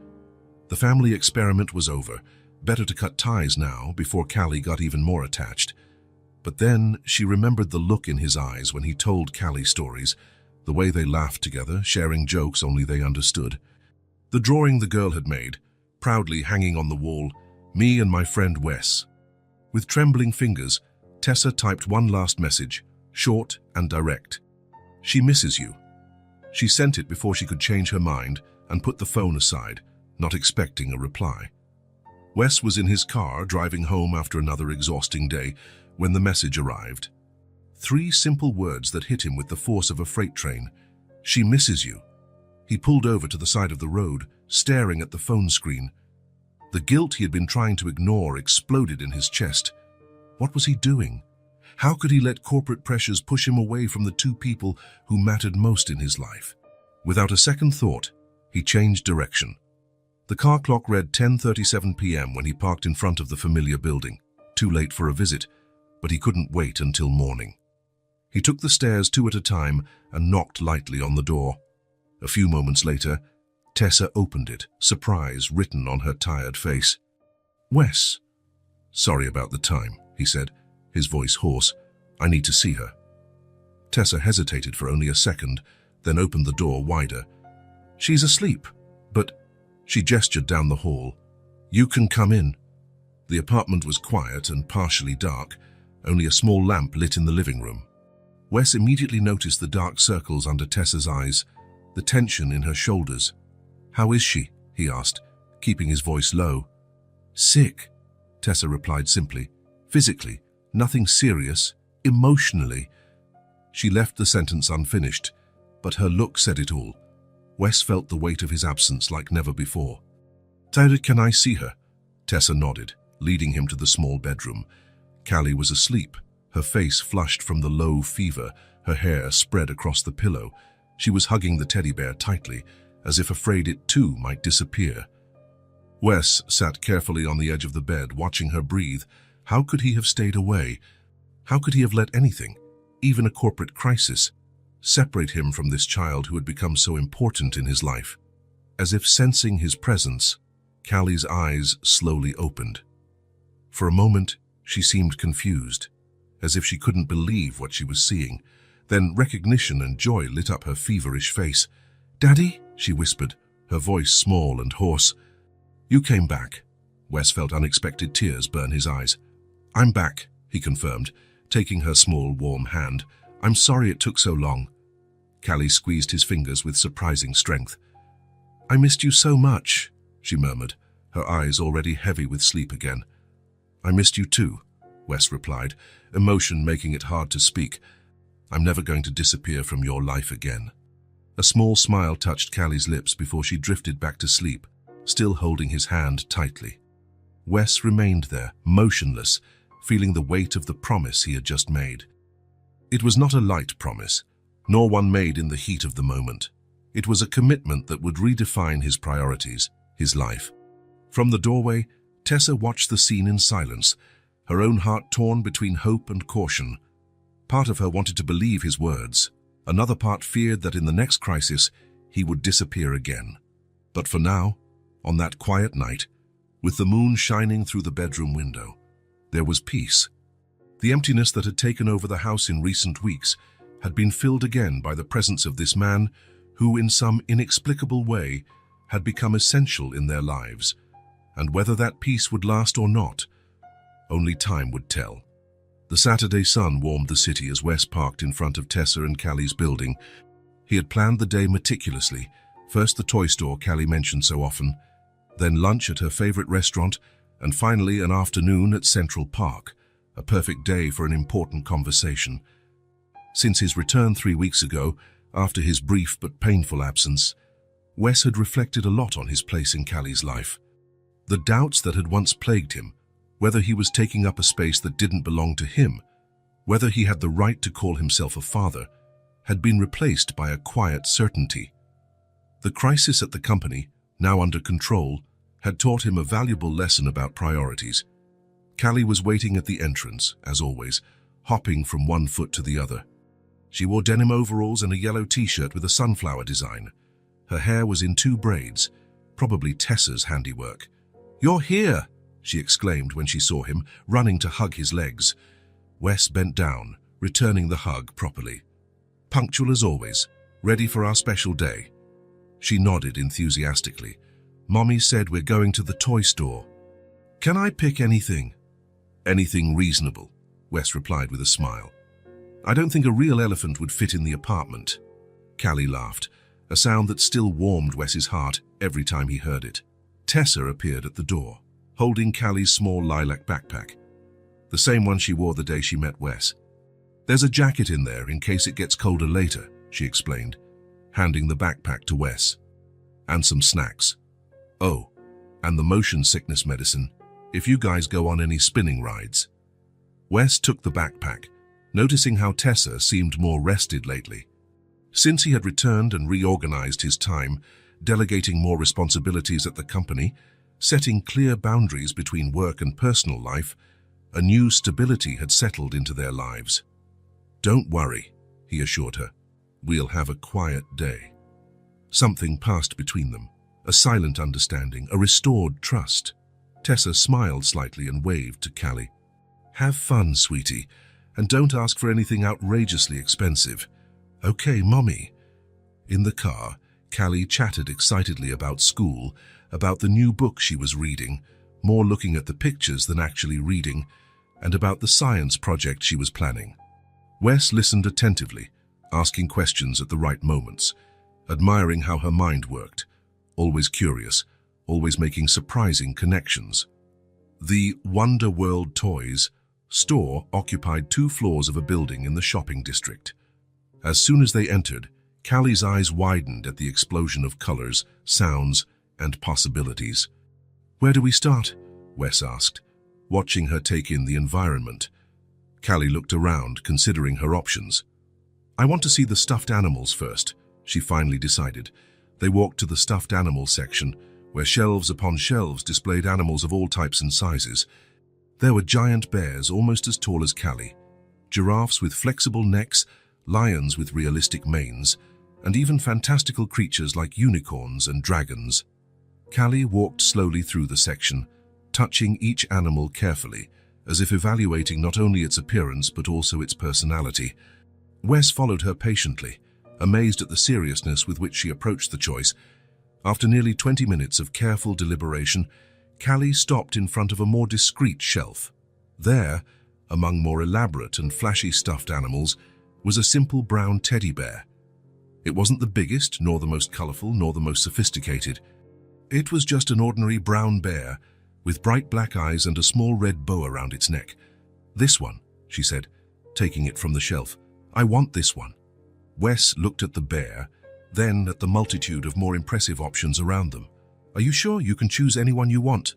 The family experiment was over. Better to cut ties now, before Callie got even more attached. But then she remembered the look in his eyes when he told Callie stories, the way they laughed together, sharing jokes only they understood. The drawing the girl had made, proudly hanging on the wall, "Me and my friend Wes." With trembling fingers, Tessa typed one last message, short and direct. "She misses you." She sent it before she could change her mind and put the phone aside, not expecting a reply. Wes was in his car, driving home after another exhausting day, when the message arrived. 3 simple words that hit him with the force of a freight train. "She misses you." He pulled over to the side of the road, staring at the phone screen. The guilt he had been trying to ignore exploded in his chest. What was he doing? How could he let corporate pressures push him away from the 2 people who mattered most in his life? Without a second thought, he changed direction. The car clock read 10:37 p.m. when he parked in front of the familiar building. Too late for a visit, but he couldn't wait until morning. He took the stairs 2 at a time and knocked lightly on the door. A few moments later, Tessa opened it, surprise written on her tired face. "Wes." "Sorry about the time," he said, his voice hoarse. "I need to see her." Tessa hesitated for only a second, then opened the door wider. "She's asleep, but—" She gestured down the hall. "You can come in." The apartment was quiet and partially dark, only a small lamp lit in the living room. Wes immediately noticed the dark circles under Tessa's eyes, the tension in her shoulders. "How is she?" he asked, keeping his voice low. "Sick," Tessa replied simply. "Physically, nothing serious. Emotionally." She left the sentence unfinished, but her look said it all. Wes felt the weight of his absence like never before. "Tyler, can I see her?" Tessa nodded, leading him to the small bedroom. Callie was asleep, her face flushed from the low fever, her hair spread across the pillow. She was hugging the teddy bear tightly, as if afraid it too might disappear. Wes sat carefully on the edge of the bed, watching her breathe. How could he have stayed away? How could he have let anything, even a corporate crisis, separate him from this child who had become so important in his life? As if sensing his presence, Callie's eyes slowly opened. For a moment, she seemed confused, as if she couldn't believe what she was seeing. Then recognition and joy lit up her feverish face. "Daddy?" she whispered, her voice small and hoarse. "You came back." Wes felt unexpected tears burn his eyes. "I'm back," he confirmed, taking her small, warm hand. "I'm sorry it took so long." Callie squeezed his fingers with surprising strength. "I missed you so much," she murmured, her eyes already heavy with sleep again. "I missed you too," Wes replied, emotion making it hard to speak. "I'm never going to disappear from your life again." A small smile touched Callie's lips before she drifted back to sleep, still holding his hand tightly. Wes remained there, motionless, feeling the weight of the promise he had just made. It was not a light promise, nor one made in the heat of the moment. It was a commitment that would redefine his priorities, his life. From the doorway, Tessa watched the scene in silence, her own heart torn between hope and caution. Part of her wanted to believe his words. Another part feared that in the next crisis, he would disappear again. But for now, on that quiet night, with the moon shining through the bedroom window, there was peace. The emptiness that had taken over the house in recent weeks had been filled again by the presence of this man who, in some inexplicable way, had become essential in their lives. And whether that peace would last or not, Only time would tell. The Saturday sun warmed the city as Wes parked in front of Tessa and Callie's building. He had planned the day meticulously. First the toy store Callie mentioned so often, then lunch at her favorite restaurant, and finally an afternoon at Central Park, a perfect day for an important conversation. Since his return 3 weeks ago, after his brief but painful absence, Wes had reflected a lot on his place in Callie's life. The doubts that had once plagued him, whether he was taking up a space that didn't belong to him, whether he had the right to call himself a father, had been replaced by a quiet certainty. The crisis at the company, now under control, had taught him a valuable lesson about priorities. Callie was waiting at the entrance, as always, hopping from one foot to the other. She wore denim overalls and a yellow t-shirt with a sunflower design. Her hair was in 2 braids, probably Tessa's handiwork. "You're here!" she exclaimed when she saw him, running to hug his legs. Wes bent down, returning the hug properly. "Punctual as always, ready for our special day." She nodded enthusiastically. "Mommy said we're going to the toy store. Can I pick anything?" "Anything reasonable," Wes replied with a smile. "I don't think a real elephant would fit in the apartment." Callie laughed, a sound that still warmed Wes's heart every time he heard it. Tessa appeared at the door, holding Callie's small lilac backpack, the same one she wore the day she met Wes. "There's a jacket in there in case it gets colder later," she explained, handing the backpack to Wes. "And some snacks. Oh, and the motion sickness medicine, if you guys go on any spinning rides." Wes took the backpack, noticing how Tessa seemed more rested lately. Since he had returned and reorganized his time, delegating more responsibilities at the company, setting clear boundaries between work and personal life, a new stability had settled into their lives. "Don't worry," he assured her. "We'll have a quiet day." Something passed between them, a silent understanding, a restored trust. Tessa smiled slightly and waved to Callie. "Have fun, sweetie, and don't ask for anything outrageously expensive." "Okay, Mommy." In the car, Callie chatted excitedly about school, about the new book she was reading, more looking at the pictures than actually reading, and about the science project she was planning. Wes listened attentively, asking questions at the right moments, admiring how her mind worked, always curious, always making surprising connections. The Wonder World Toys store occupied 2 floors of a building in the shopping district. As soon as they entered, Callie's eyes widened at the explosion of colors, sounds, and possibilities. "Where do we start?" Wes asked, watching her take in the environment. Callie looked around, considering her options. "I want to see the stuffed animals first," she finally decided. They walked to the stuffed animal section, where shelves upon shelves displayed animals of all types and sizes. There were giant bears almost as tall as Callie, giraffes with flexible necks, lions with realistic manes, and even fantastical creatures like unicorns and dragons. Callie walked slowly through the section, touching each animal carefully, as if evaluating not only its appearance but also its personality. Wes followed her patiently, amazed at the seriousness with which she approached the choice. After nearly 20 minutes of careful deliberation, Callie stopped in front of a more discreet shelf. There, among more elaborate and flashy stuffed animals, was a simple brown teddy bear. It wasn't the biggest, nor the most colorful, nor the most sophisticated. It was just an ordinary brown bear, with bright black eyes and a small red bow around its neck. "This one," she said, taking it from the shelf. "I want this one." Wes looked at the bear, then at the multitude of more impressive options around them. "Are you sure you can choose anyone you want?"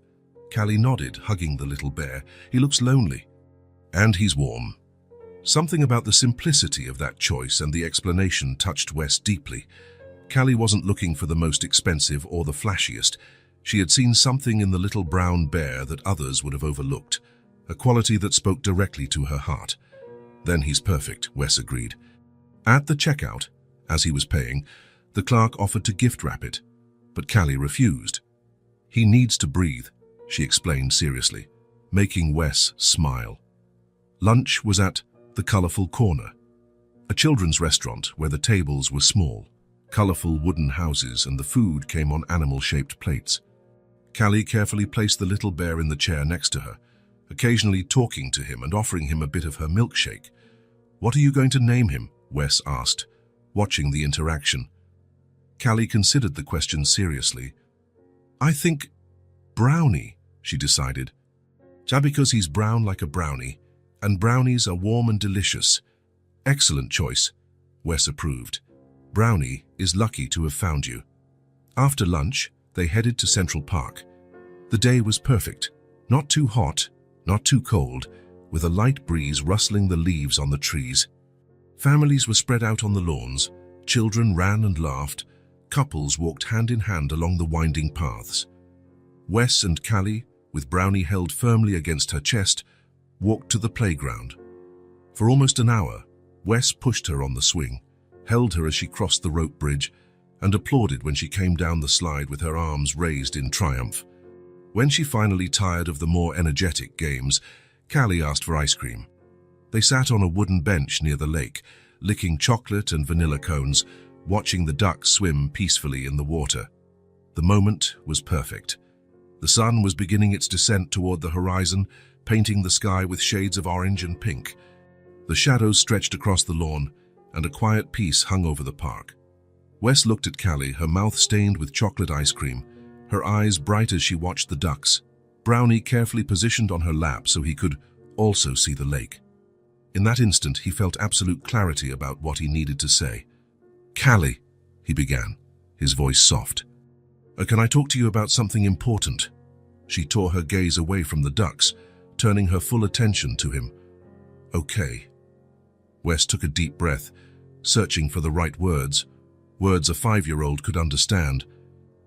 Callie nodded, hugging the little bear. "He looks lonely." "And he's warm." Something about the simplicity of that choice and the explanation touched Wes deeply. Callie wasn't looking for the most expensive or the flashiest. She had seen something in the little brown bear that others would have overlooked, a quality that spoke directly to her heart. "Then he's perfect," Wes agreed. At the checkout, as he was paying, the clerk offered to gift wrap it, but Callie refused. "He needs to breathe," she explained seriously, making Wes smile. Lunch was at the Colorful Corner, a children's restaurant where the tables were small, colorful wooden houses, and the food came on animal-shaped plates. Callie carefully placed the little bear in the chair next to her, occasionally talking to him and offering him a bit of her milkshake. "What are you going to name him?" Wes asked, watching the interaction. Callie considered the question seriously. "I think Brownie," she decided. "Just because he's brown like a brownie, and brownies are warm and delicious." "Excellent choice," Wes approved. "Brownie is lucky to have found you." After lunch, they headed to Central Park. The day was perfect. Not too hot, not too cold, with a light breeze rustling the leaves on the trees. Families were spread out on the lawns, children ran and laughed, couples walked hand in hand along the winding paths. Wes and Callie, with Brownie held firmly against her chest, walked to the playground. For almost an hour, Wes pushed her on the swing, held her as she crossed the rope bridge, and applauded when she came down the slide with her arms raised in triumph. When she finally tired of the more energetic games, Callie asked for ice cream. They sat on a wooden bench near the lake, licking chocolate and vanilla cones, watching the ducks swim peacefully in the water. The moment was perfect. The sun was beginning its descent toward the horizon, painting the sky with shades of orange and pink. The shadows stretched across the lawn, and a quiet peace hung over the park. Wes looked at Callie, her mouth stained with chocolate ice cream, her eyes bright as she watched the ducks, Brownie carefully positioned on her lap so he could also see the lake. In that instant, he felt absolute clarity about what he needed to say. "Callie," he began, his voice soft. Can I talk to you about something important?" She tore her gaze away from the ducks, turning her full attention to him. "Okay." Wes took a deep breath, searching for the right words a 5-year-old could understand,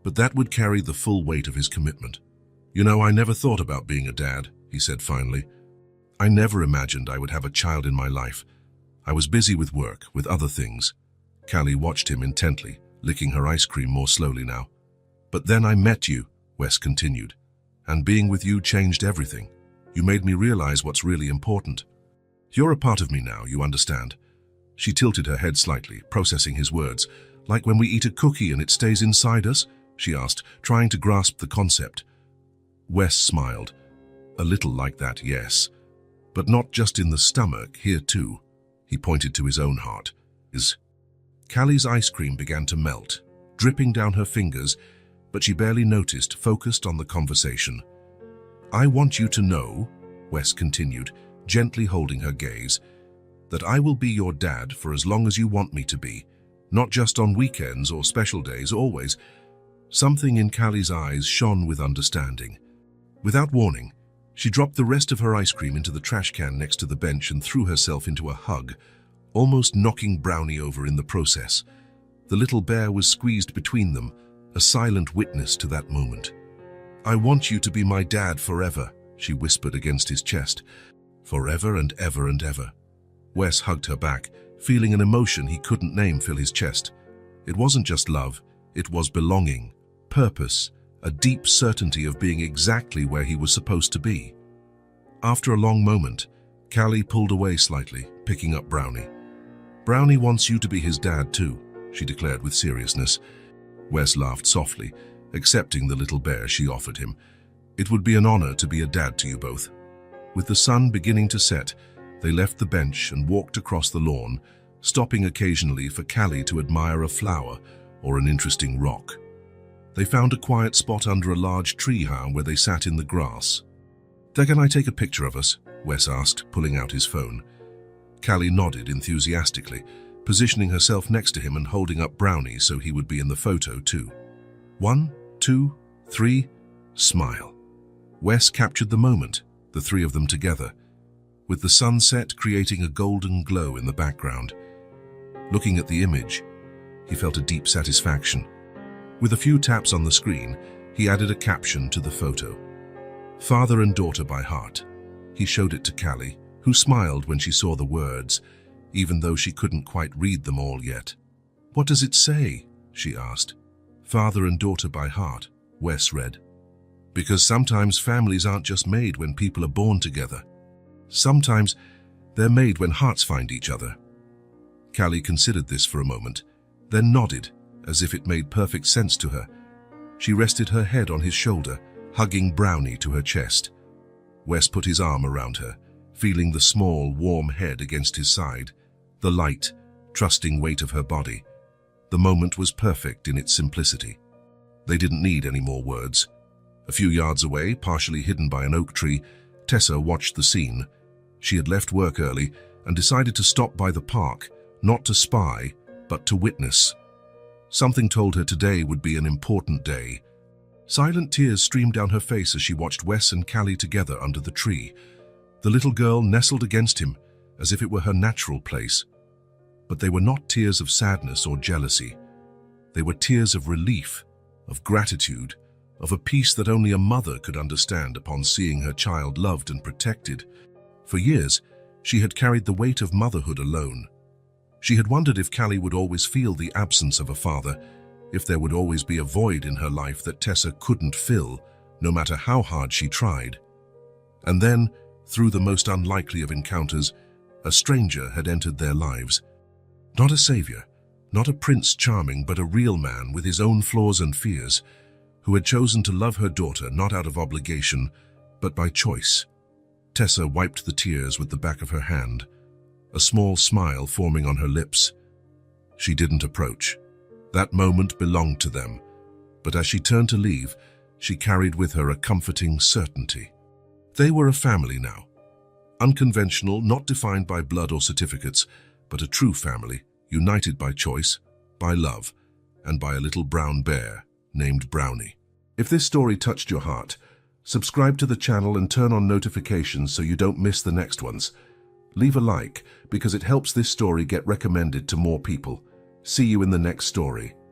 but that would carry the full weight of his commitment. "You know, I never thought about being a dad," he said finally. "I never imagined I would have a child in my life. I was busy with work, with other things." Callie watched him intently, licking her ice cream more slowly now. "But then I met you," Wes continued, "and being with you changed everything. You made me realize what's really important. You're a part of me now, you understand." She tilted her head slightly, processing his words. "Like when we eat a cookie and it stays inside us?" she asked, trying to grasp the concept. Wes smiled. "A little like that, yes. But not just in the stomach, here too." He pointed to his own heart. Callie's ice cream began to melt, dripping down her fingers, but she barely noticed, focused on the conversation. "I want you to know," Wes continued, gently holding her gaze, "that I will be your dad for as long as you want me to be, not just on weekends or special days, always." Something in Callie's eyes shone with understanding. Without warning, she dropped the rest of her ice cream into the trash can next to the bench and threw herself into a hug, almost knocking Brownie over in the process. The little bear was squeezed between them, a silent witness to that moment. "I want you to be my dad forever," she whispered against his chest. "Forever and ever and ever." Wes hugged her back, feeling an emotion he couldn't name fill his chest. It wasn't just love, it was belonging, purpose, a deep certainty of being exactly where he was supposed to be. After a long moment, Callie pulled away slightly, picking up Brownie. "Brownie wants you to be his dad too," she declared with seriousness. Wes laughed softly, accepting the little bear she offered him. "It would be an honor to be a dad to you both." With the sun beginning to set, they left the bench and walked across the lawn, stopping occasionally for Callie to admire a flower or an interesting rock. They found a quiet spot under a large tree where they sat in the grass. "Can I take a picture of us?" Wes asked, pulling out his phone. Callie nodded enthusiastically, positioning herself next to him and holding up Brownie so he would be in the photo too. 1, 2, 3, smile. Wes captured the moment, the three of them together, with the sunset creating a golden glow in the background. Looking at the image, he felt a deep satisfaction. With a few taps on the screen, he added a caption to the photo. "Father and daughter by heart." He showed it to Callie, who smiled when she saw the words, even though she couldn't quite read them all yet. "What does it say?" she asked. "Father and daughter by heart," Wes read. "Because sometimes families aren't just made when people are born together. Sometimes they're made when hearts find each other." Callie considered this for a moment, then nodded, as if it made perfect sense to her. She rested her head on his shoulder, hugging Brownie to her chest. Wes put his arm around her, feeling the small, warm head against his side, the light, trusting weight of her body. The moment was perfect in its simplicity. They didn't need any more words. A few yards away, partially hidden by an oak tree, Tessa watched the scene. She had left work early and decided to stop by the park, not to spy, but to witness. Something told her today would be an important day. Silent tears streamed down her face as she watched Wes and Callie together under the tree. The little girl nestled against him, as if it were her natural place. But they were not tears of sadness or jealousy. They were tears of relief, of gratitude, of a peace that only a mother could understand upon seeing her child loved and protected. For years, she had carried the weight of motherhood alone. She had wondered if Callie would always feel the absence of a father, if there would always be a void in her life that Tessa couldn't fill, no matter how hard she tried. And then, through the most unlikely of encounters, a stranger had entered their lives. Not a savior, not a prince charming, but a real man with his own flaws and fears, who had chosen to love her daughter not out of obligation, but by choice. Tessa wiped the tears with the back of her hand, a small smile forming on her lips. She didn't approach. That moment belonged to them, but as she turned to leave, she carried with her a comforting certainty. They were a family now. Unconventional, not defined by blood or certificates, but a true family, united by choice, by love, and by a little brown bear named Brownie. If this story touched your heart, subscribe to the channel and turn on notifications so you don't miss the next ones. Leave a like because it helps this story get recommended to more people. See you in the next story.